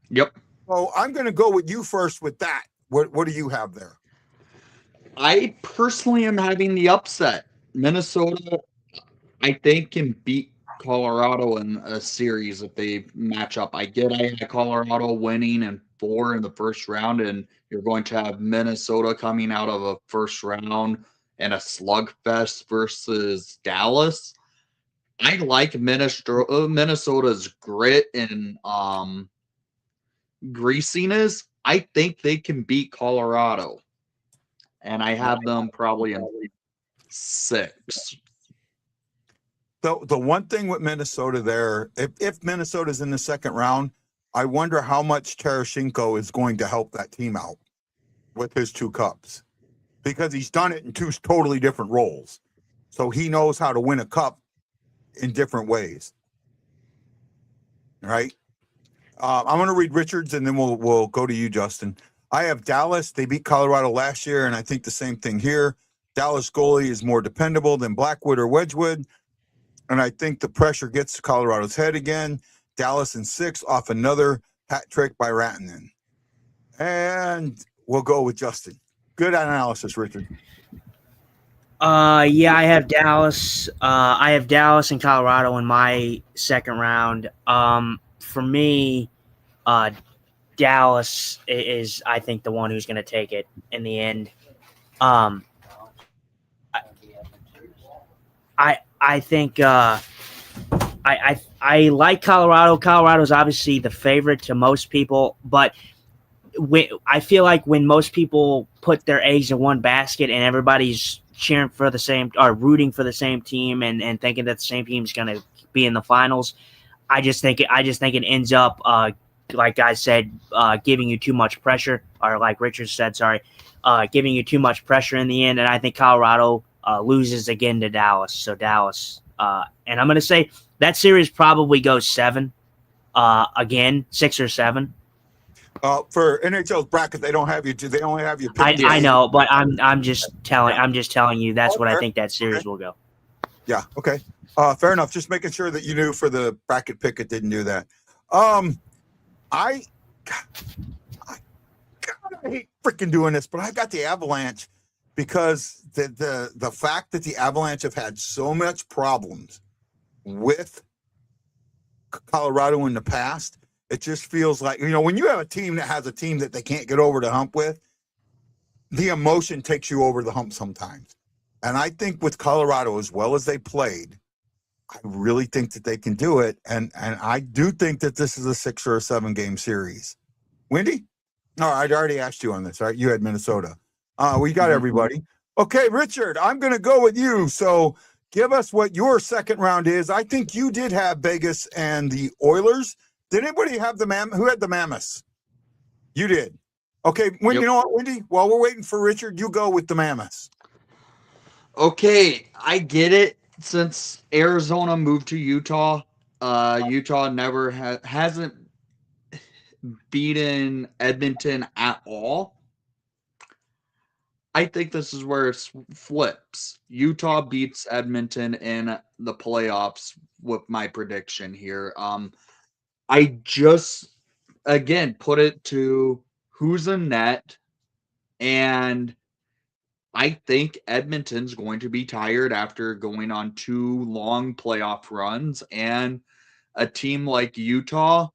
Yep. So I'm going to go with you first with that. What do you have there? I personally am having the upset. Minnesota, I think, can beat Colorado in a series if they match up. I had Colorado winning in 4 in the first round, and you're going to have Minnesota coming out of a first round and a slugfest versus Dallas. I like Minnesota's grit and greasiness. I think they can beat Colorado, and I have them probably in 6. The one thing with Minnesota there, if Minnesota's in the second round, I wonder how much Tarasenko is going to help that team out with his 2 cups, because he's done it in 2 totally different roles. So he knows how to win a cup in different ways. Right? I'm going to read Richards, and then we'll go to you, Justin. I have Dallas. They beat Colorado last year, and I think the same thing here. Dallas goalie is more dependable than Blackwood or Wedgwood, and I think the pressure gets to Colorado's head again. Dallas in 6 off another hat trick by Rantanen. And we'll go with Justin. Good analysis, Richard. Yeah, I have Dallas. I have Dallas and Colorado in my second round. For me, Dallas is, I think, the one who's going to take it in the end. I think I like Colorado. Colorado's obviously the favorite to most people, but I feel like when most people put their eggs in one basket and everybody's cheering for the same or rooting for the same team and thinking that the same team is going to be in the finals, I just think it ends up like I said, giving you too much pressure, or like Richard said, giving you too much pressure in the end. And I think Colorado loses again to Dallas. So Dallas, and I'm going to say that series probably goes 7 again, 6 or 7. For NHL's bracket, they don't have you. They only have you. I know, but I'm just telling you that's what I think that series will go. Yeah. Okay. Fair enough. Just making sure that you knew for the bracket pick, it didn't do that. I hate freaking doing this, but I got the Avalanche because the fact that the Avalanche have had so much problems with Colorado in the past, it just feels like, when you have a team that has a team that they can't get over the hump with, the emotion takes you over the hump sometimes. And I think with Colorado, as well as they played, I really think that they can do it. And I do think that this is a 6 or a 7 game series. Wendy? No, I'd already asked you on this, right? You had Minnesota. We got everybody. Okay, Richard, I'm going to go with you. So give us what your second round is. I think you did have Vegas and the Oilers. Did anybody have who had the Mammoths? You did. Okay, You know what, Wendy? While we're waiting for Richard, you go with the Mammoths. Okay, I get it. Since Arizona moved to Utah, Utah never hasn't beaten Edmonton at all. I think this is where it flips. Utah beats Edmonton in the playoffs with my prediction here. I just, again, put it to who's in net, and I think Edmonton's going to be tired after going on 2 long playoff runs, and a team like Utah,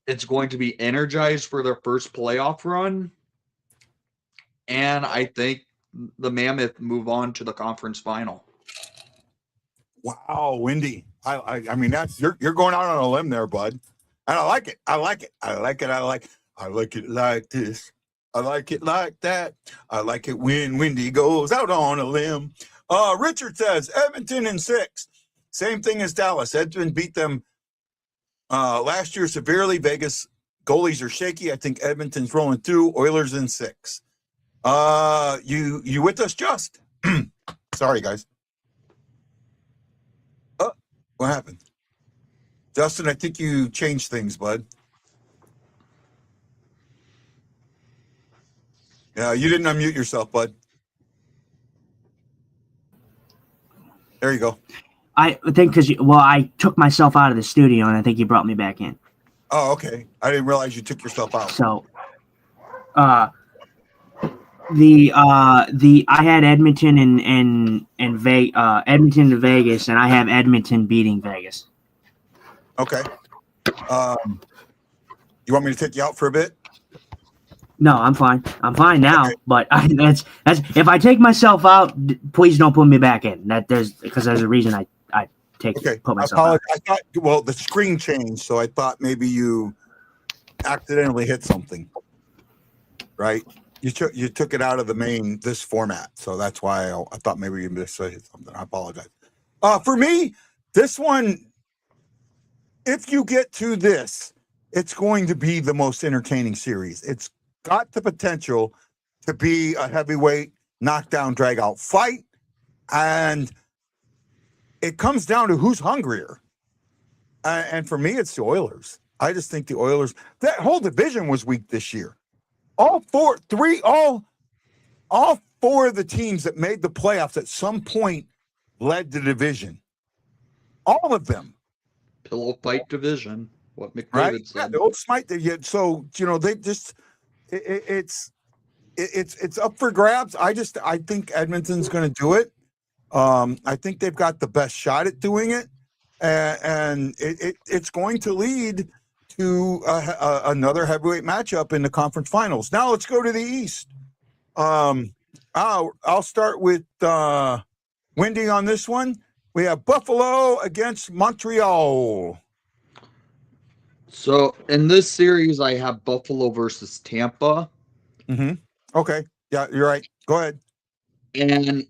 it's going to be energized for their first playoff run, and I think the Mammoth move on to the conference final. Wow, Wendy. I mean, that's you're going out on a limb there, bud. And I like it. I like it. I like it. I like it like this. I like it like that. I like it when Wendy goes out on a limb. Richard says Edmonton in 6. Same thing as Dallas. Edmonton beat them last year severely. Vegas goalies are shaky. I think Edmonton's rolling through. Oilers in 6. You with us, Just? Sorry, guys. Oh, what happened? Justin, I think you changed things, bud. Yeah, you didn't unmute yourself, bud. There you go. I think because I took myself out of the studio, and I think you brought me back in. Oh, okay. I didn't realize you took yourself out. So, I had Edmonton and Edmonton to Vegas, and I have Edmonton beating Vegas. Okay. You want me to take you out for a bit? No, I'm fine. I'm fine now. Okay. But that's if I take myself out, please don't put me back in. Because there's a reason I put myself out. I thought the screen changed, so I thought maybe you accidentally hit something. Right? You took it out of this format, so that's why I thought maybe you missed hit something. I apologize. For me, this one, if you get to this, it's going to be the most entertaining series. It's got the potential to be a heavyweight knockdown, drag out fight, and it comes down to who's hungrier. And for me, it's the Oilers. I just think the Oilers. That whole division was weak this year. All four of the teams that made the playoffs at some point led the division. All of them. Pillow fight division. What McDavid Right? said. Yeah, the old smite. So they just it's up for grabs. I think Edmonton's going to do it. I think they've got the best shot at doing it, and it's going to lead to another heavyweight matchup in the conference finals. Now let's go to the East. I'll start with Wendy on this one. We have Buffalo against Montreal. So in this series, I have Buffalo versus Tampa. Mm-hmm. Okay. Yeah, you're right. Go ahead. And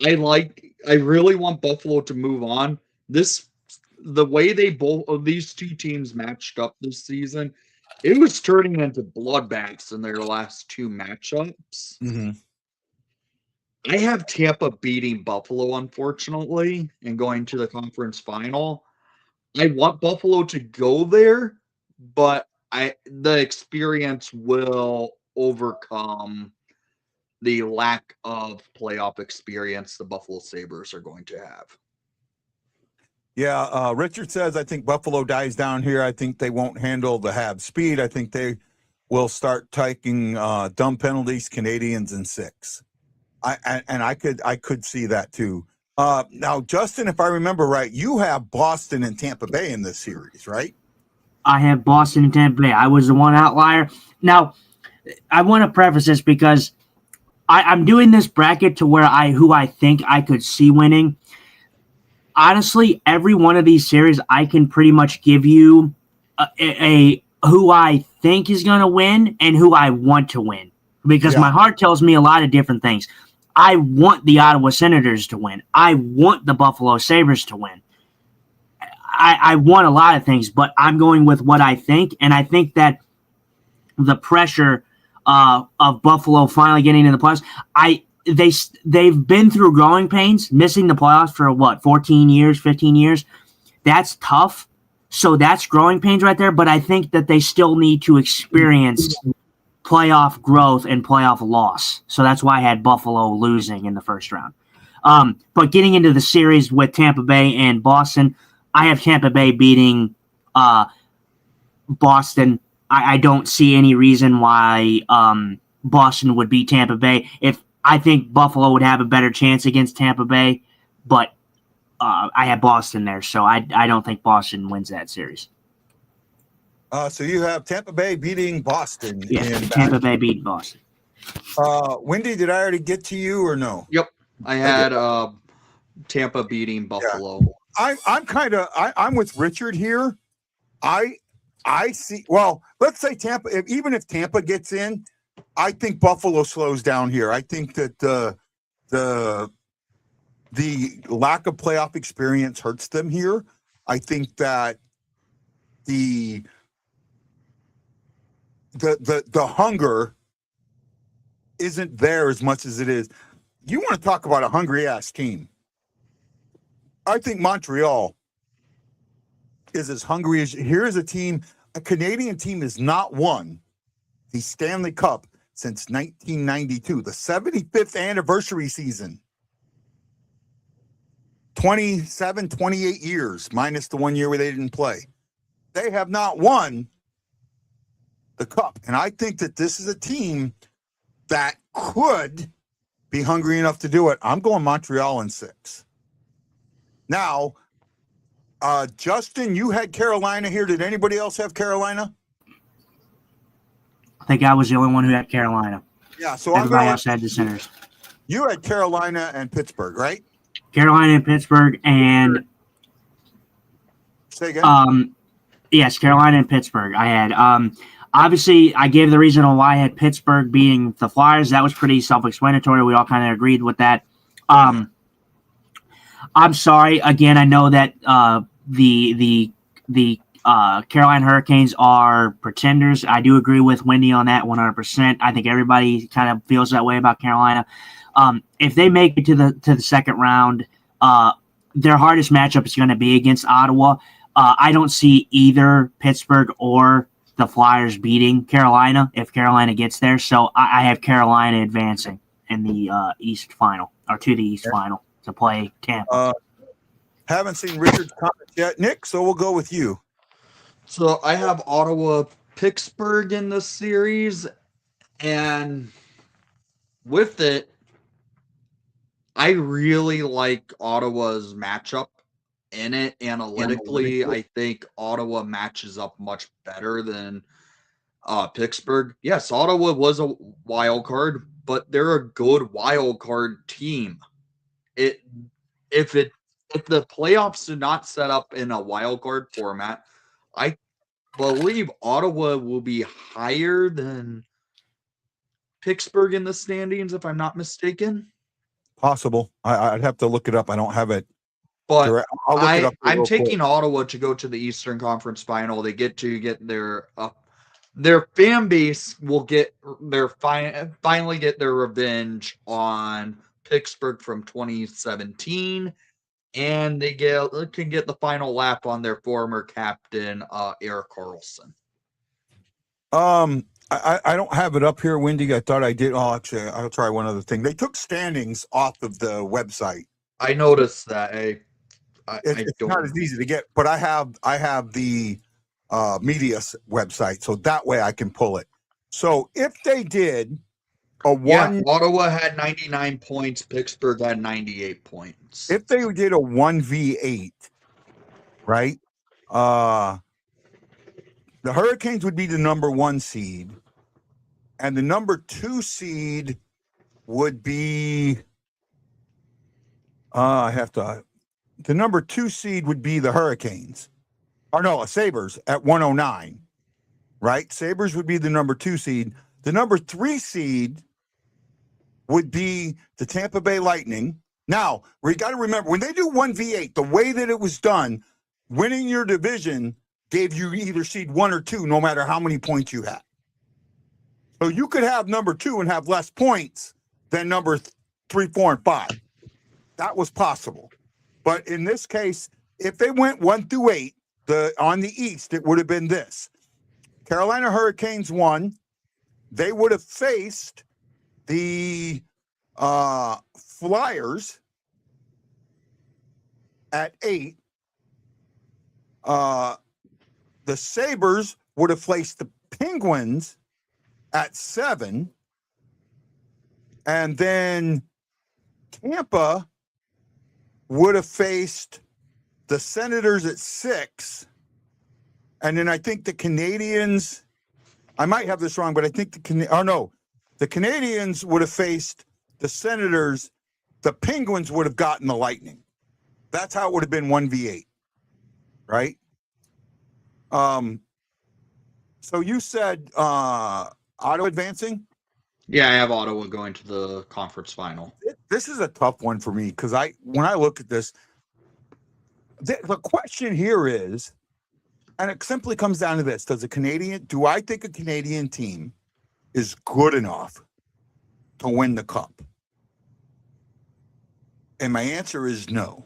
I really want Buffalo to move on. The way both of these two teams matched up this season, it was turning into bloodbaths in their last two matchups. Mm-hmm. I have Tampa beating Buffalo, unfortunately, and going to the conference final. I want Buffalo to go there, but the experience will overcome the lack of playoff experience the Buffalo Sabres are going to have. Yeah, Richard says, I think Buffalo dies down here. I think they won't handle the Habs speed. I think they will start taking dumb penalties, Canadians in 6. I could see that too. Now, Justin, if I remember right, you have Boston and Tampa Bay in this series, right? I have Boston and Tampa Bay. I was the one outlier. Now, I want to preface this because I'm doing this bracket to where who I think I could see winning. Honestly, every one of these series, I can pretty much give you a who I think is going to win and who I want to win, because my heart tells me a lot of different things. I want the Ottawa Senators to win. I want the Buffalo Sabres to win. I want a lot of things, but I'm going with what I think, and I think that the pressure of Buffalo finally getting in the playoffs, they've been through growing pains, missing the playoffs for 14 years, 15 years. That's tough. So that's growing pains right there, but I think that they still need to experience playoff growth and playoff loss. So that's why I had Buffalo losing in the first round. But getting into the series with Tampa Bay and Boston, I have Tampa Bay beating Boston. I don't see any reason why Boston would beat Tampa Bay. I think Buffalo would have a better chance against Tampa Bay, but I have Boston there, so I don't think Boston wins that series. So you have Tampa Bay beating Boston. Yeah, Tampa Bay beating Boston. Wendy, did I already get to you or no? Yep. I had Tampa beating Buffalo. I'm with Richard here. I see. Well, let's say Tampa. Even if Tampa gets in, I think Buffalo slows down here. I think that the lack of playoff experience hurts them here. I think that the hunger isn't there as much as it is. You want to talk about a hungry ass team? I think Montreal is as hungry as. Here's a team. A Canadian team has not won the Stanley Cup since 1992, the 75th anniversary season. 28 years, minus the 1 year where they didn't play. They have not won the cup. And I think that this is a team that could be hungry enough to do it. I'm going Montreal in 6. Now, Justin, you had Carolina here. Did anybody else have Carolina? I think I was the only one who had Carolina. Yeah, so everybody else had the Senators. You had Carolina and Pittsburgh, right? Carolina and Pittsburgh, and say again. Yes, Carolina and Pittsburgh. I had. Obviously, I gave the reason on why I had Pittsburgh beating the Flyers. That was pretty self-explanatory. We all kind of agreed with that. I'm sorry. Again, I know that the Carolina Hurricanes are pretenders. I do agree with Wendy on that 100%. I think everybody kind of feels that way about Carolina. If they make it to the second round, their hardest matchup is going to be against Ottawa. I don't see either Pittsburgh or the Flyers beating Carolina if Carolina gets there. So I have Carolina advancing in the East final, or to the East final, to play Tampa. Haven't seen Richard's comments yet, Nick, so we'll go with you. So I have Ottawa, Pittsburgh in the series, and with it, I really like Ottawa's matchup in it. Analytically, I think Ottawa matches up much better than Pittsburgh. Yes, Ottawa was a wild card, but they're a good wild card team. If the playoffs do not set up in a wild card format, I believe Ottawa will be higher than Pittsburgh in the standings, if I'm not mistaken. Possible. I'd have to look it up. I don't have it. But I'm taking Ottawa to go to the Eastern Conference Final. They get their fan base will get finally get their revenge on Pittsburgh from 2017, and they can get the final lap on their former captain Erik Karlsson. I don't have it up here, Wendy. I thought I did. Oh, actually, I'll try one other thing. They took standings off of the website. I noticed that. It's not as easy to get, but I have the media website, so that way I can pull it. So if they did Ottawa had 99 points, Pittsburgh had 98 points. If they did a 1v8, right? The Hurricanes would be the number 1 seed, and the number 2 seed would be the number 2 seed would be the Hurricanes. Or no, Sabres at 109. Right? Sabres would be the number 2 seed. The number 3 seed would be the Tampa Bay Lightning. Now, we got to remember, when they do 1v8, the way that it was done, winning your division gave you either seed 1 or 2, no matter how many points you had. So you could have number 2 and have less points than number 3, 4, and 5. That was possible. But in this case, if they went 1 through 8, on the East, it would have been this. Carolina Hurricanes won. They would have faced the Flyers at 8. The Sabres would have faced the Penguins at 7. And then Tampa would have faced the Senators at 6. And then I think the Canadians, I might have this wrong, but I think the Canadians would have faced the Senators. The Penguins would have gotten the Lightning. That's how it would have been 1v8, right? So you said auto advancing. Yeah, I have Ottawa going to the conference final. This is a tough one for me because when I look at this, the question here is, and it simply comes down to this: do I think a Canadian team is good enough to win the cup? And my answer is no.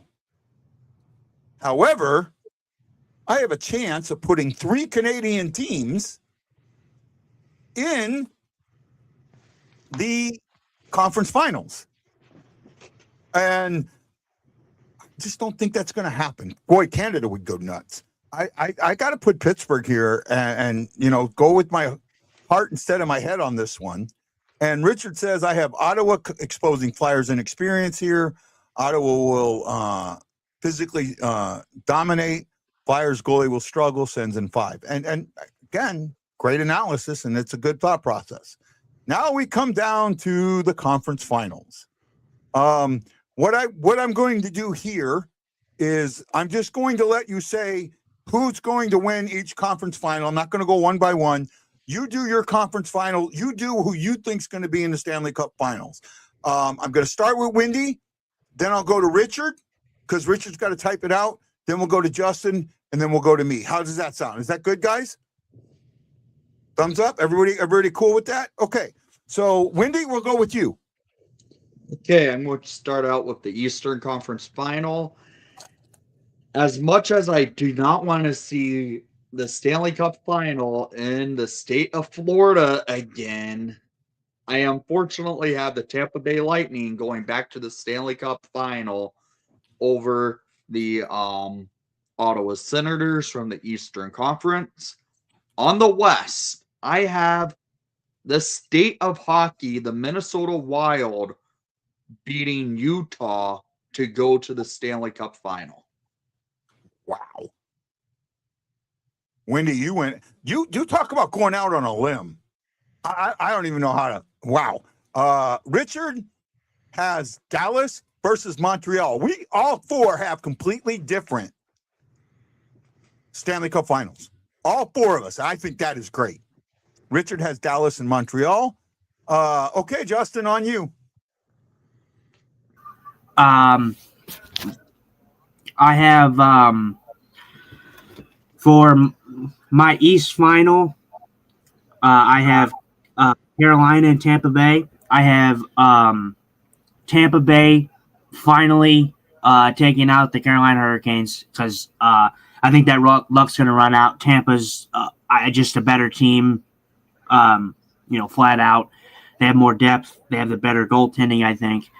However, I have a chance of putting 3 Canadian teams in the conference finals. And I just don't think that's going to happen. Boy, Canada would go nuts. I got to put Pittsburgh here and go with my heart instead of my head on this one. And Richard says I have Ottawa exposing Flyers' inexperience here. Ottawa will physically dominate. Flyers goalie will struggle, sends in 5. And again, great analysis, and it's a good thought process. Now we come down to the conference finals. What I'm going to do here is I'm just going to let you say who's going to win each conference final. I'm not going to go one by one. You do your conference final. You do who you think's going to be in the Stanley Cup Finals. I'm going to start with Wendy. Then I'll go to Richard because Richard's got to type it out. Then we'll go to Justin, and then we'll go to me. How does that sound? Is that good, guys? Thumbs up. Everybody cool with that? Okay. So Wendy, we'll go with you. Okay, I'm going to start out with the Eastern Conference Final. As much as I do not want to see the Stanley Cup Final in the state of Florida again, I unfortunately have the Tampa Bay Lightning going back to the Stanley Cup Final over the Ottawa Senators from the Eastern Conference. On the West, I have the state of hockey, the Minnesota Wild, beating Utah to go to the Stanley Cup Final. Wow. Wendy, you went. You talk about going out on a limb. I don't even know how to. Wow. Richard has Dallas versus Montreal. We all 4 have completely different Stanley Cup Finals. All 4 of us. I think that is great. Richard has Dallas and Montreal. Okay, Justin, on you. I have for my East final, I have Carolina and Tampa Bay. I have Tampa Bay finally taking out the Carolina Hurricanes because I think that luck's going to run out. Tampa's just a better team, flat out. They have more depth. They have the better goaltending, I think.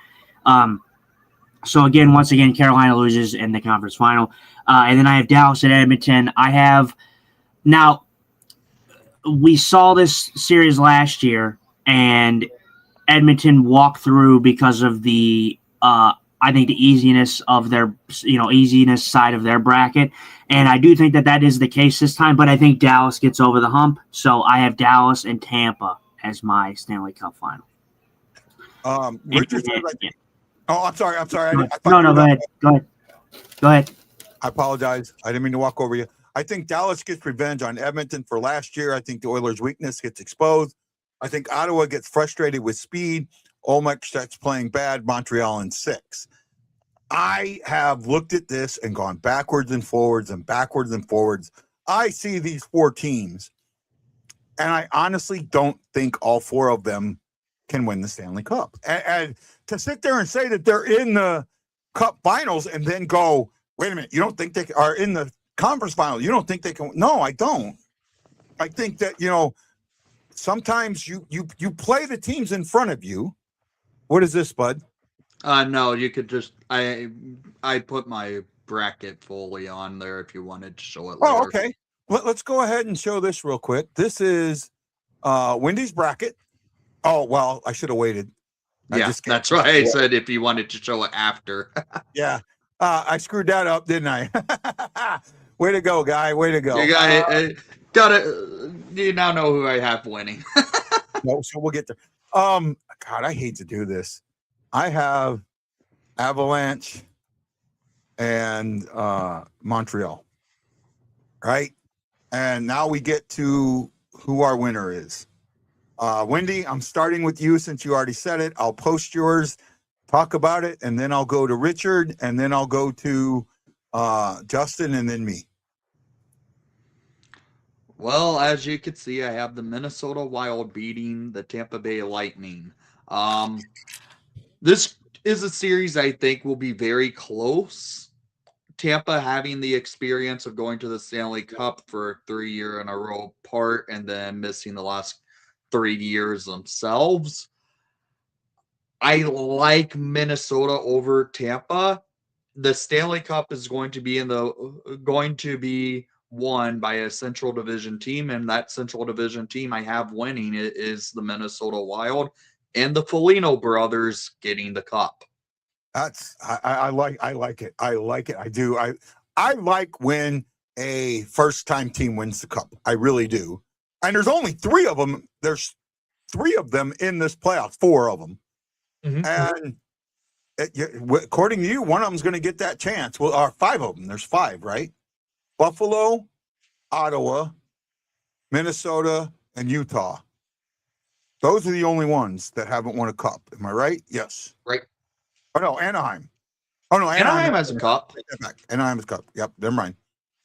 So once again, Carolina loses in the conference final. And then I have Dallas and Edmonton. We saw this series last year, and Edmonton walked through because of the easiness of their, easiness side of their bracket. And I do think that is the case this time, but I think Dallas gets over the hump. So I have Dallas and Tampa as my Stanley Cup final. Richard says I'm sorry. No, go ahead. I apologize. I didn't mean to walk over you. I think Dallas gets revenge on Edmonton for last year. I think the Oilers' weakness gets exposed. I think Ottawa gets frustrated with speed. Olmec starts playing bad. Montreal in 6. I have looked at this and gone backwards and forwards and backwards and forwards. I see these 4 teams, and I honestly don't think all 4 of them can win the Stanley Cup. And to sit there and say that they're in the Cup Finals and then go, wait a minute, you don't think they are in the conference final? You don't think they can? No, I don't. I think that, sometimes you play the teams in front of you. What is this, bud? No, you could just I put my bracket fully on there if you wanted to show it later. Oh, okay. Let's go ahead and show this real quick. This is Wendy's bracket. Oh, well, I should have waited. That's why I said if you wanted to show it after. Yeah. I screwed that up, didn't I? Way to go, guy. Way to go. You got it. You now know who I have winning. No, so we'll get there. God, I hate to do this. I have Avalanche and Montreal. Right? And now we get to who our winner is. Wendy, I'm starting with you since you already said it. I'll post yours, talk about it, and then I'll go to Richard, and then I'll go to Justin, and then me. Well, as you can see, I have the Minnesota Wild beating the Tampa Bay Lightning. This is a series I think will be very close. Tampa having the experience of going to the Stanley Cup for 3 year in a row part and then missing the last 3 years themselves. I like Minnesota over Tampa. The Stanley Cup is going to be won by a Central Division team, and that Central Division team I have winning it is the Minnesota Wild and the Foligno brothers getting the cup. That's I like it. I like it. I do. I like when a first time team wins the cup. I really do. And there's only 3 of them. There's 3 of them in this playoff. 4 of them. And according to you, one of them's going to get that chance. Well, or 5 of them. There's 5, right? Buffalo, Ottawa, Minnesota, and Utah. Those are the only ones that haven't won a cup. Am I right? Yes. Right. Oh, no, Anaheim. Oh, no, Anaheim has a cup. Anaheim has a cup. Yep, never mind.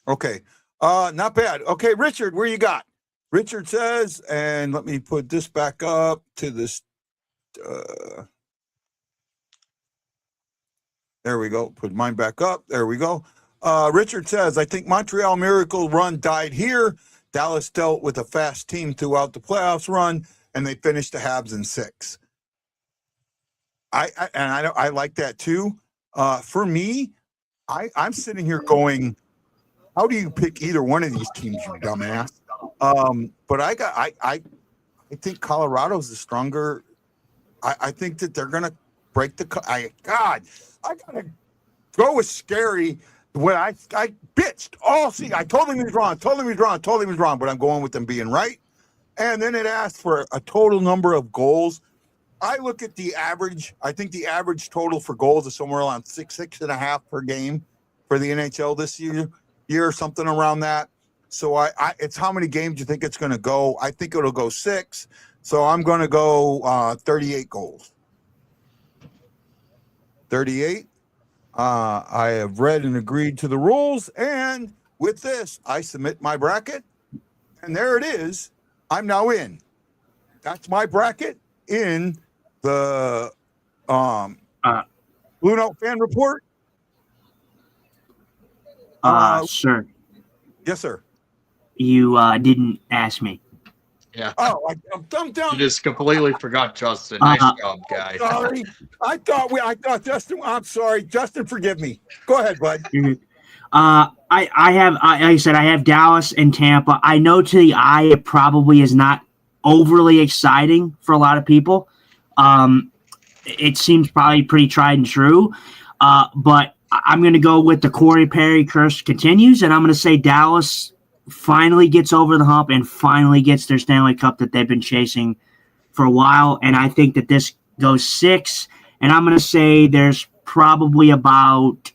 Okay. Not bad. Okay, Richard, where you got? Richard says, and let me put this back up to this. There we go. Put mine back up. There we go. Richard says, I think Montreal Miracle run died here. Dallas dealt with a fast team throughout the playoffs run, and they finished the Habs in 6. I like that too. For me, I'm sitting here going, how do you pick either one of these teams, you dumbass? But I think Colorado's the stronger. I think that they're gonna break the. I gotta go with Scary. When I bitched all season, I told him he was wrong. But I'm going with them being right. And then it asked for a total number of goals. I look at the average. I think the average total for goals is somewhere around 6.5 per game for the NHL this year or something around that. So it's how many games you think it's going to go. I think it'll go 6. So I'm going to go 38 goals. 38. I have read and agreed to the rules. And with this, I submit my bracket. And there it is. I'm now in. That's my bracket in the BlueNote fan report. Sir. Yes, sir. You didn't ask me. Yeah. Oh, I'm down. You just completely forgot Justin. Nice job, guy. Sorry. I thought Justin. I'm sorry, Justin. Forgive me. Go ahead, bud. I said I have Dallas and Tampa. I know to the eye it probably is not overly exciting for a lot of people. It seems probably pretty tried and true. But I'm going to go with the Corey Perry curse continues, and I'm going to say Dallas finally gets over the hump and finally gets their Stanley Cup that they've been chasing for a while. And I think that this goes 6, and I'm going to say there's probably about,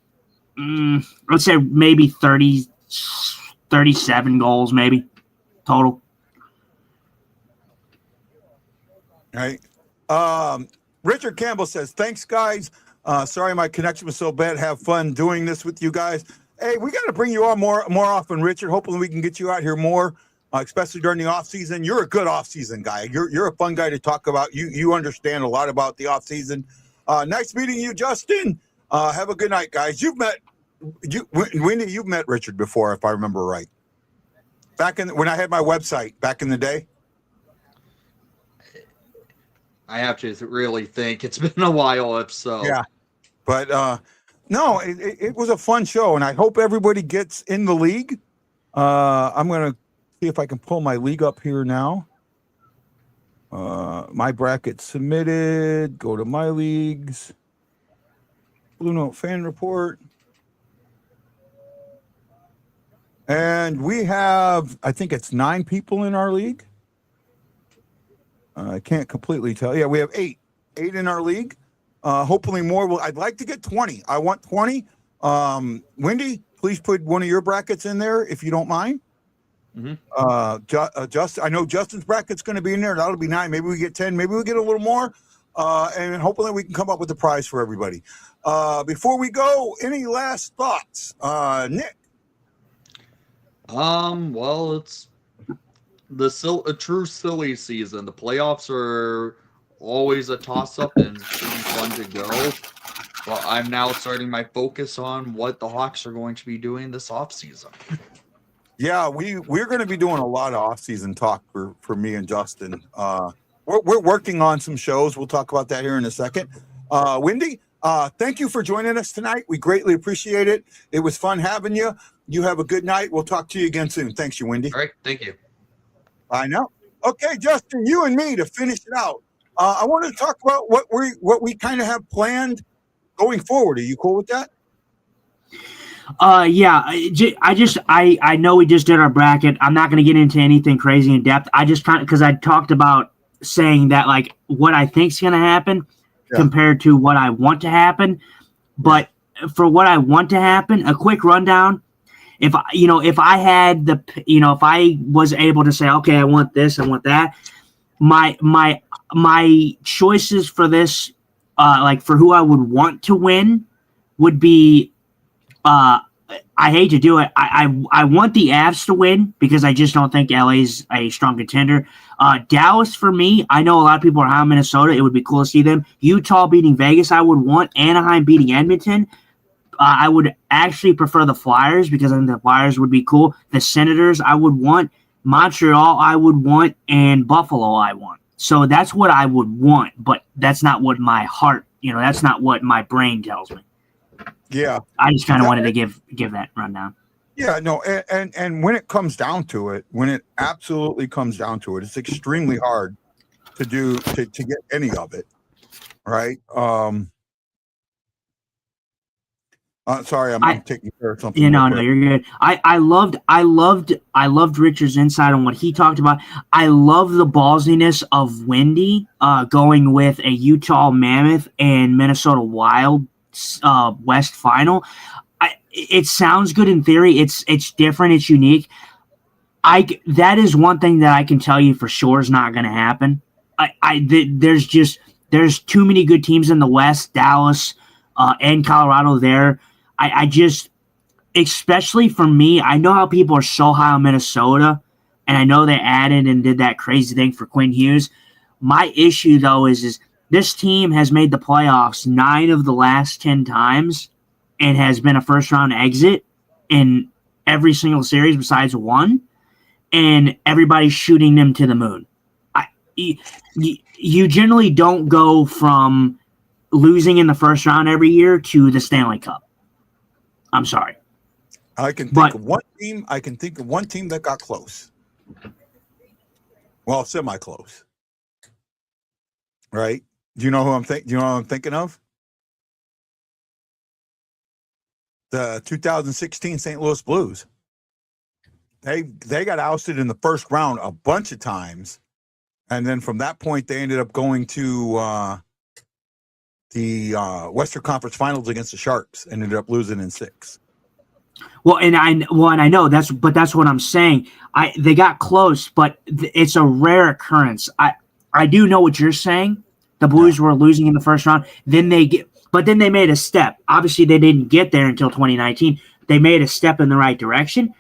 let's say maybe 37 goals maybe total. Right. Richard Campbell says, thanks, guys. Sorry my connection was so bad. Have fun doing this with you guys. Hey, we got to bring you on more often, Richard. Hopefully we can get you out here more, especially during the off season. You're a good off season guy. You're a fun guy to talk about. You understand a lot about the off season. Nice meeting you, Justin. Have a good night, guys. You've met Richard before, if I remember right. Back when I had my website back in the day. I have to really think. It's been a while, if so. Yeah, but no, it was a fun show, and I hope everybody gets in the league. I'm going to see if I can pull my league up here now. My bracket submitted. Go to my leagues. BlueNote fan report. And we have, I think it's 9 people in our league. I can't completely tell. Yeah, we have 8 in our league. Hopefully more. I'd like to get 20. I want 20. Wendy, please put one of your brackets in there if you don't mind. Justin, I know Justin's bracket's going to be in there. That'll be 9. Maybe we get 10. Maybe we get a little more. And hopefully we can come up with a prize for everybody. Before we go, any last thoughts? Nick? Well, it's a true silly season. The playoffs are always a toss-up and should be fun to go. But I'm now starting my focus on what the Hawks are going to be doing this offseason. Yeah, we're going to be doing a lot of off-season talk for me and Justin. We're working on some shows. We'll talk about that here in a second. Wendy, thank you for joining us tonight. We greatly appreciate it. It was fun having you. You have a good night. We'll talk to you again soon. Thanks, you, Wendy. All right, thank you. I know. Okay, Justin, you and me to finish it out. I wanted to talk about what we kind of have planned going forward. Are you cool with that? Yeah, I know we just did our bracket. I'm not going to get into anything crazy in depth. I just kind of, because I talked about saying that like what I think's going to happen compared to what I want to happen. But for what I want to happen, a quick rundown. If I had if I was able to say, okay, I want this, I want that. My choices for this, like for who I would want to win, would be. I hate to do it. I want the Avs to win because I just don't think LA's a strong contender. Dallas for me, I know a lot of people are high on Minnesota. It would be cool to see them. Utah beating Vegas, I would want. Anaheim beating Edmonton. I would actually prefer the Flyers because I think the Flyers would be cool. The Senators, I would want. Montreal, I would want. And Buffalo, I want. So that's what I would want, but that's not what my heart, that's not what my brain tells me. Yeah, I just kind of wanted to give that rundown. Yeah, no, and when it comes down to it, when it absolutely comes down to it, it's extremely hard to do to get any of it, right? Sorry, I'm taking care of something. No, you're good. I loved Richard's insight on what he talked about. I love the ballsiness of Wendy going with a Utah Mammoth and Minnesota Wild West final. It sounds good in theory. It's different. It's unique. That is one thing that I can tell you for sure is not going to happen. There's too many good teams in the West, Dallas and Colorado there. I just, especially for me, I know how people are so high on Minnesota, and I know they added and did that crazy thing for Quinn Hughes. My issue though is this team has made the playoffs 9 of the last 10 times and has been a first-round exit in every single series besides one, and everybody's shooting them to the moon. You generally don't go from losing in the first round every year to the Stanley Cup. I'm sorry. I can think of one team. I can think of one team that got close. Well, semi-close. Right? Do you know who I'm thinking of? The 2016 St. Louis Blues. They got ousted in the first round a bunch of times, and then from that point they ended up going to the Western Conference Finals against the Sharks and ended up losing in 6. Well, and I know that's what I'm saying. They got close, but it's a rare occurrence. I do know what you're saying. The Blues were losing in the first round. Then they made a step. Obviously, they didn't get there until 2019. They made a step in the right direction.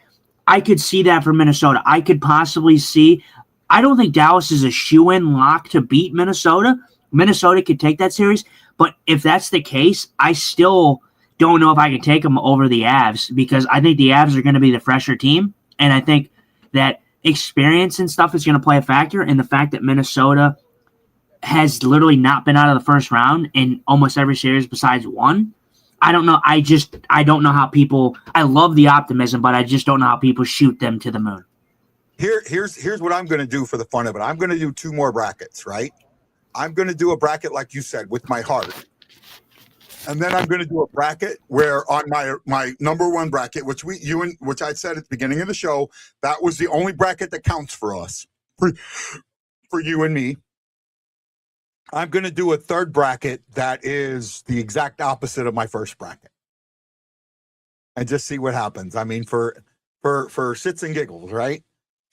I could see that for Minnesota. I could possibly see. I don't think Dallas is a shoo-in lock to beat Minnesota. Minnesota could take that series, but if that's the case, I still don't know if I can take them over the Avs because I think the Avs are going to be the fresher team, and I think that experience and stuff is going to play a factor, and the fact that Minnesota has literally not been out of the first round in almost every series besides one. I don't know. I don't know how people. I love the optimism, but I just don't know how people shoot them to the moon. Here's what I'm going to do for the fun of it. I'm going to do 2 more brackets, right? I'm going to do a bracket like you said with my heart, and then I'm going to do a bracket where on my number 1 bracket, which I said at the beginning of the show, that was the only bracket that counts for us, for you and me. I'm going to do a 3rd bracket that is the exact opposite of my first bracket. and just see what happens. I mean, for shits and giggles, right?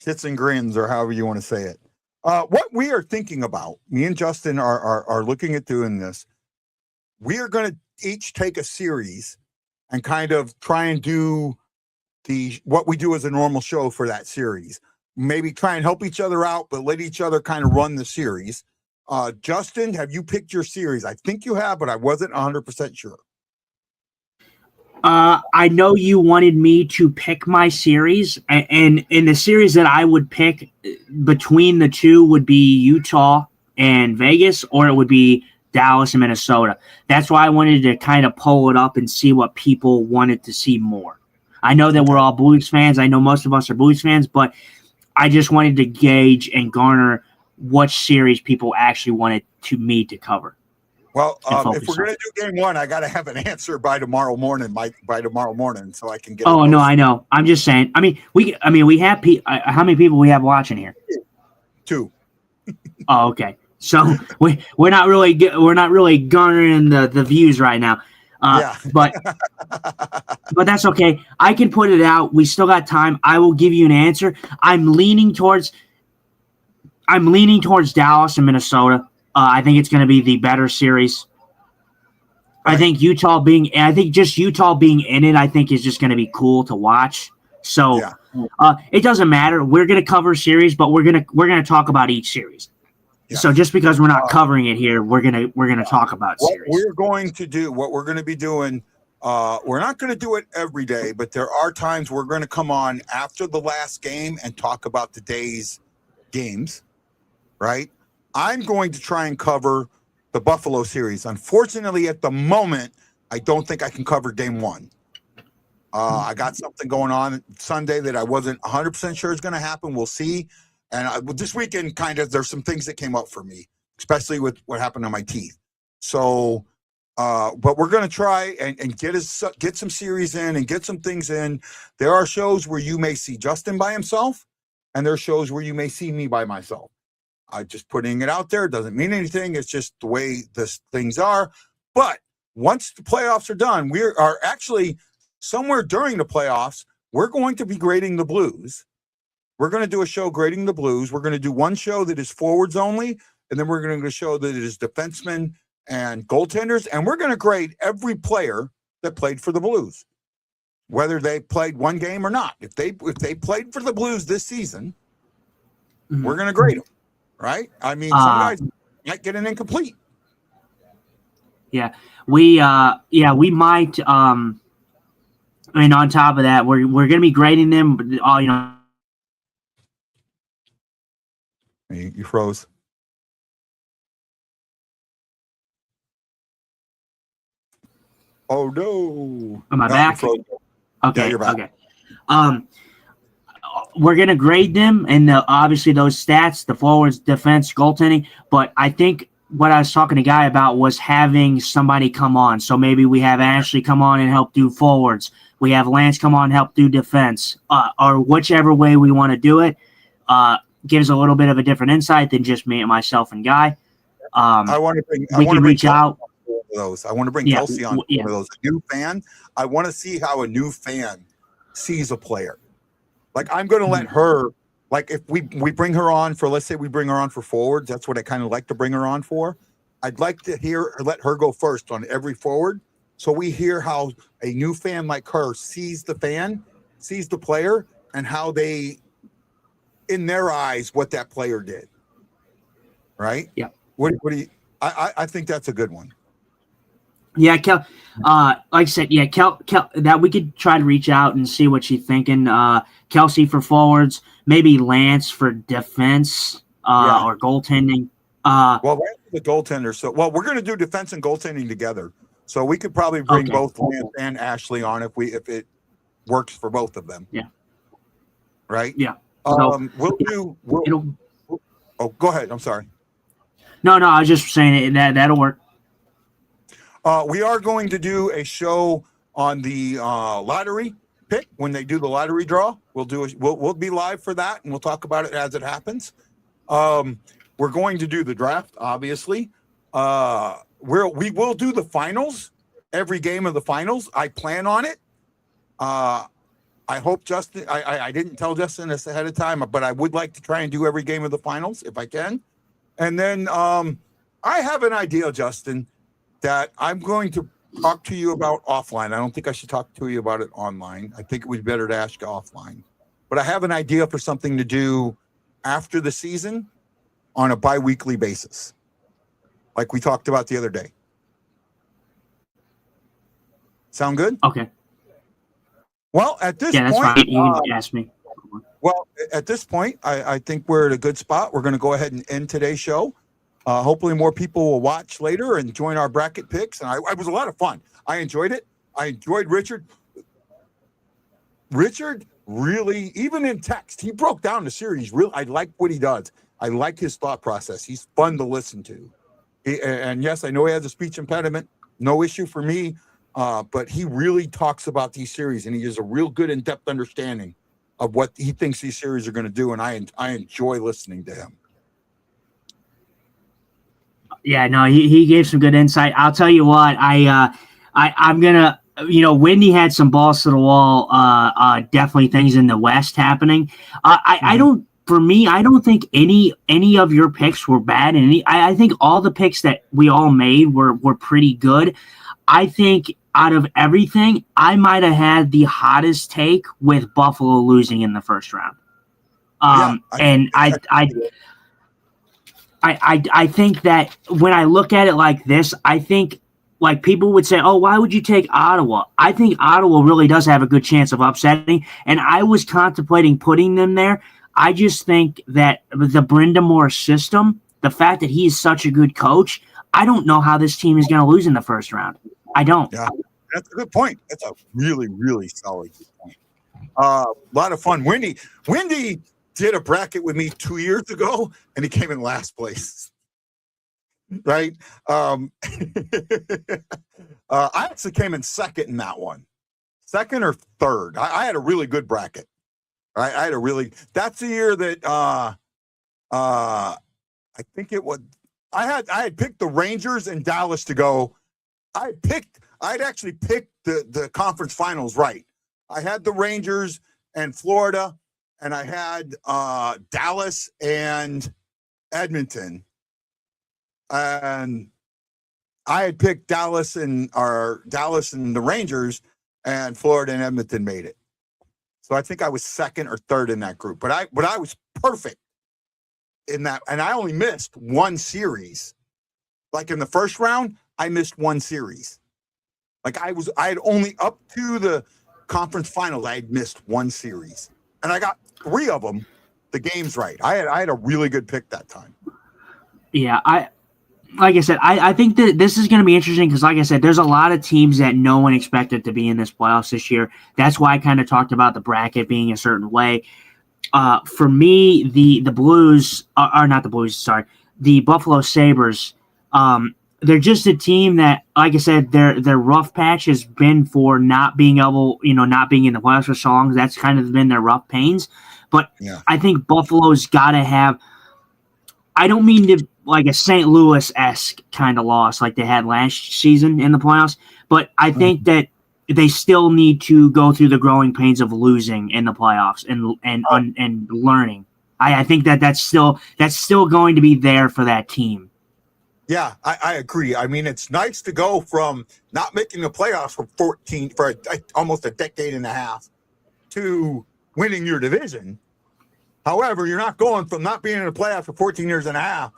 Shits and grins, or however you want to say it. What we are thinking about, me and Justin are looking at doing this. We are going to each take a series and kind of try and do what we do as a normal show for that series. Maybe try and help each other out, but let each other kind of run the series. Justin, have you picked your series? I think you have, but I wasn't 100% sure. I know you wanted me to pick my series, and in the series that I would pick between the two would be Utah and Vegas, or it would be Dallas and Minnesota. That's why I wanted to kind of pull it up and see what people wanted to see more. I know that we're all Blues fans. I know most of us are Blues fans, but I just wanted to gauge and garner what series people actually wanted me to cover. Well, if we're going to do game one, I got to have an answer by tomorrow morning, so I can get. Oh no, I know. I'm just saying. I mean, we have how many people we have watching here? 2. Oh, okay. So we're not really garnering the views right now. Yeah. but that's okay. I can put it out. We still got time. I will give you an answer. I'm leaning towards Dallas and Minnesota. I think it's going to be the better series. Right. I think Utah being in it, I think is just going to be cool to watch. So it doesn't matter. We're going to cover series, but we're going to talk about each series. Yeah. So just because we're not covering it here, we're gonna talk about series. What we're going to be doing. We're not going to do it every day, but there are times we're going to come on after the last game and talk about the day's games. Right. I'm going to try and cover the Buffalo series. Unfortunately, at the moment, I don't think I can cover game 1. I got something going on Sunday that I wasn't 100% sure is going to happen. We'll see. And this weekend, there's some things that came up for me, especially with what happened to my teeth. So, but we're going to try and get some series in and get some things in. There are shows where you may see Justin by himself, and there are shows where you may see me by myself. I'm just putting it out there. It doesn't mean anything. It's just the way things are. But once the playoffs are done, we are actually somewhere during the playoffs, we're going to be grading the Blues. We're going to do a show grading the Blues. We're going to do one show that is forwards only, and then we're going to do a show that is defensemen and goaltenders, and we're going to grade every player that played for the Blues, whether they played one game or not. If they played for the Blues this season, we're going to grade them. Right? I mean, some guys might get an incomplete. Yeah, we might. On top of that, we're going to be grading them. But you froze. Oh no! Am I back? Okay, yeah, you're back. Okay. We're going to grade them, and obviously those stats, the forwards, defense, goaltending. But I think what I was talking to Guy about was having somebody come on. So maybe we have Ashley come on and help do forwards. We have Lance come on and help do defense, or whichever way we want to do it. Gives a little bit of a different insight than just me and myself and Guy. I want to bring. We can reach out. Those. I want to bring Kelsey on one of those. A new fan. I want to see how a new fan sees a player. Like, I'm going to let her, like, if we bring her on for, let's say we bring her on for forwards, that's what I kind of like to bring her on for. I'd like to let her go first on every forward, so we hear how a new fan like her sees the player, and how they, in their eyes, what that player did. Right? Yeah. What do you? I think that's a good one. Yeah, Kel. Like I said, yeah, Kel. That we could try to reach out and see what she's thinking. Kelsey for forwards, maybe Lance for defense or goaltending. Well, Lance is the goaltender. So, we're going to do defense and goaltending together. So we could probably bring both Lance and Ashley on if it works for both of them. Yeah. Right. Yeah. Go ahead. I'm sorry. No. I was just saying that'll work. We are going to do a show on the lottery pick when they do the lottery draw. We'll be live for that, and we'll talk about it as it happens. We're going to do the draft, obviously. We will do the finals, every game of the finals. I plan on it. I hope Justin. I didn't tell Justin this ahead of time, but I would like to try and do every game of the finals if I can. And then I have an idea, Justin, that I'm going to talk to you about offline. I don't think I should talk to you about it online. I think it would be better to ask you offline. But I have an idea for something to do after the season on a bi-weekly basis, like we talked about the other day. Sound good? Okay. Well, at this Yeah, that's point, fine. You can ask me. well, at this point, I think we're at a good spot. We're going to go ahead and end today's show. Hopefully, more people will watch later and join our bracket picks. And it was a lot of fun. I enjoyed it. I enjoyed Richard. Richard really, even in text, he broke down the series. Really, I like what he does. I like his thought process. He's fun to listen to. And yes, I know he has a speech impediment. No issue for me. But he really talks about these series, and he has a real good in-depth understanding of what he thinks these series are going to do. And I enjoy listening to him. Yeah, no, he gave some good insight. I'll tell you what, I'm gonna, Wendy had some balls to the wall. Definitely things in the West happening. I don't. For me, I don't think any of your picks were bad, and I think all the picks that we all made were pretty good. I think out of everything, I might have had the hottest take with Buffalo losing in the first round. And I think that when I look at it like this, I think like people would say, oh, why would you take Ottawa? I think Ottawa really does have a good chance of upsetting, and I was contemplating putting them there. I just think that the Brindamore system, the fact that he is such a good coach, I don't know how this team is going to lose in the first round. I don't. Yeah, that's a good point. That's a really, really solid point. A lot of fun. Wendy did a bracket with me 2 years ago, and he came in last place. Right? I actually came in second in that one. Second or third. I had a really good bracket. Right? That's the year that I think it was I had picked the Rangers and Dallas to go. I'd actually picked the conference finals right. I had the Rangers and Florida, and I had Dallas and Edmonton. And I had picked Dallas and the Rangers, and Florida and Edmonton made it. So I think I was second or third in that group. But I was perfect in that, and I only missed one series. Like in the first round, I missed one series. Like I had only up to the conference finals, I had missed one series. And I got 3 of them, the games right. I had a really good pick that time. Yeah, like I said, I think that this is going to be interesting because, like I said, there's a lot of teams that no one expected to be in this playoffs this year. That's why I kind of talked about the bracket being a certain way. For me, the Blues are not the Blues. Sorry, the Buffalo Sabres. They're just a team that, like I said, their rough patch has been for not being able, not being in the playoffs for so long. That's kind of been their rough pains. But yeah. I think Buffalo's got to have. I don't mean to like a St. Louis-esque kind of loss like they had last season in the playoffs, but I think that they still need to go through the growing pains of losing in the playoffs and learning. I think that's still going to be there for that team. Yeah, I agree. I mean, it's nice to go from not making the playoffs for almost a decade and a half to winning your division. However, you're not going from not being in the playoffs for 14 years and a half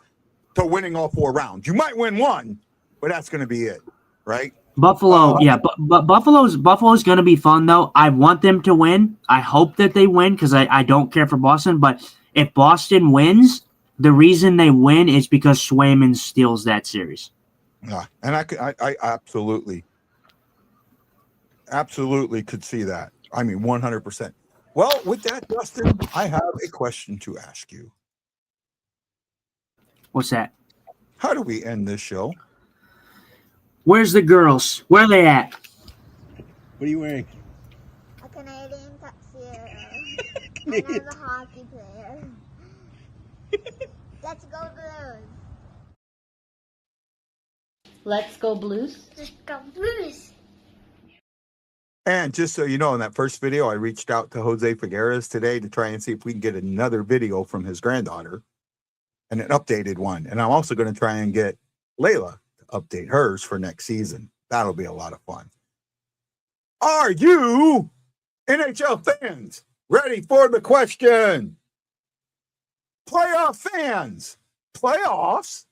to winning all 4 rounds. You might win one, but that's going to be it, right? Buffalo, but Buffalo's going to be fun, though. I want them to win. I hope that they win because I don't care for Boston. But if Boston wins, the reason they win is because Swayman steals that series. Yeah, and I absolutely could see that. I mean, 100%. Well, with that, Dustin, I have a question to ask you. What's that? How do we end this show? Where's the girls? Where are they at? What are you wearing? A Canadian tuxedo. And I'm a hockey player. Let's go Blues. Let's go Blues. Let's go Blues. And just so you know, in that first video, I reached out to Jose Figueres today to try and see if we can get another video from his granddaughter and an updated one. And I'm also going to try and get Layla to update hers for next season. That'll be a lot of fun. Are you NHL fans ready for the question? Playoff fans, playoffs.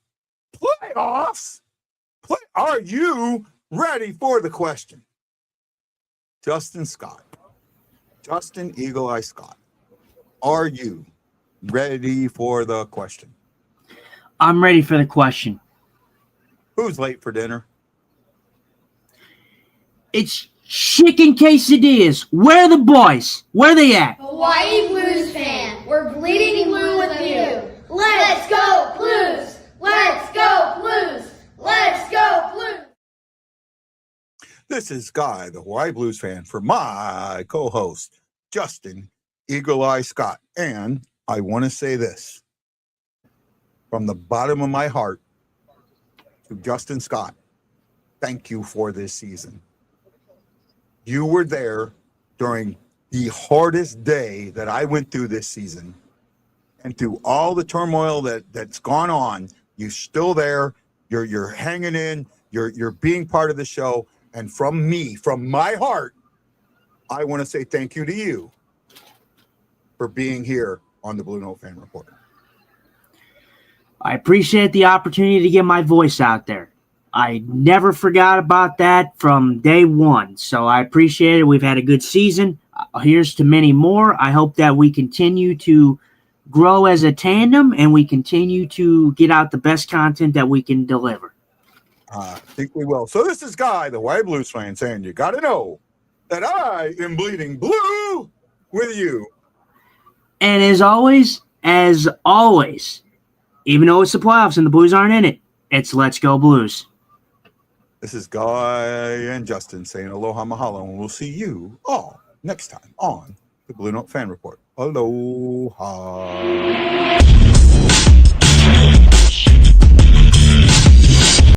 Are you ready for the question? Justin Eagle Eye Scott, are you ready for the question? I'm ready for the question. Who's late for dinner? It's chicken quesadillas. Where are the boys? Where are they at? Hawaii Blues fan, we're bleeding blue with you. Let's go Blues! Let's go Blues! Let's go Blues! This is Guy, the Hawaii Blues fan, for my co-host, Justin Eagle Eye Scott. And I want to say this from the bottom of my heart to Justin Scott. Thank you for this season. You were there during the hardest day that I went through this season. And through all the turmoil that's gone on, you're still there. You're hanging in. You're being part of the show. And from me, from my heart, I want to say thank you to you for being here on the Blue Note Fan Report. I appreciate the opportunity to get my voice out there. I never forgot about that from day one. So I appreciate it. We've had a good season. Here's to many more. I hope that we continue to grow as a tandem and we continue to get out the best content that we can deliver. I think we will. So this is Guy, the Hawaii Blues fan, saying you got to know that I am bleeding blue with you. And as always, even though it's the playoffs and the Blues aren't in it, it's Let's Go Blues. This is Guy and Justin saying aloha mahalo, and we'll see you all next time on the Blue Note Fan Report. Aloha.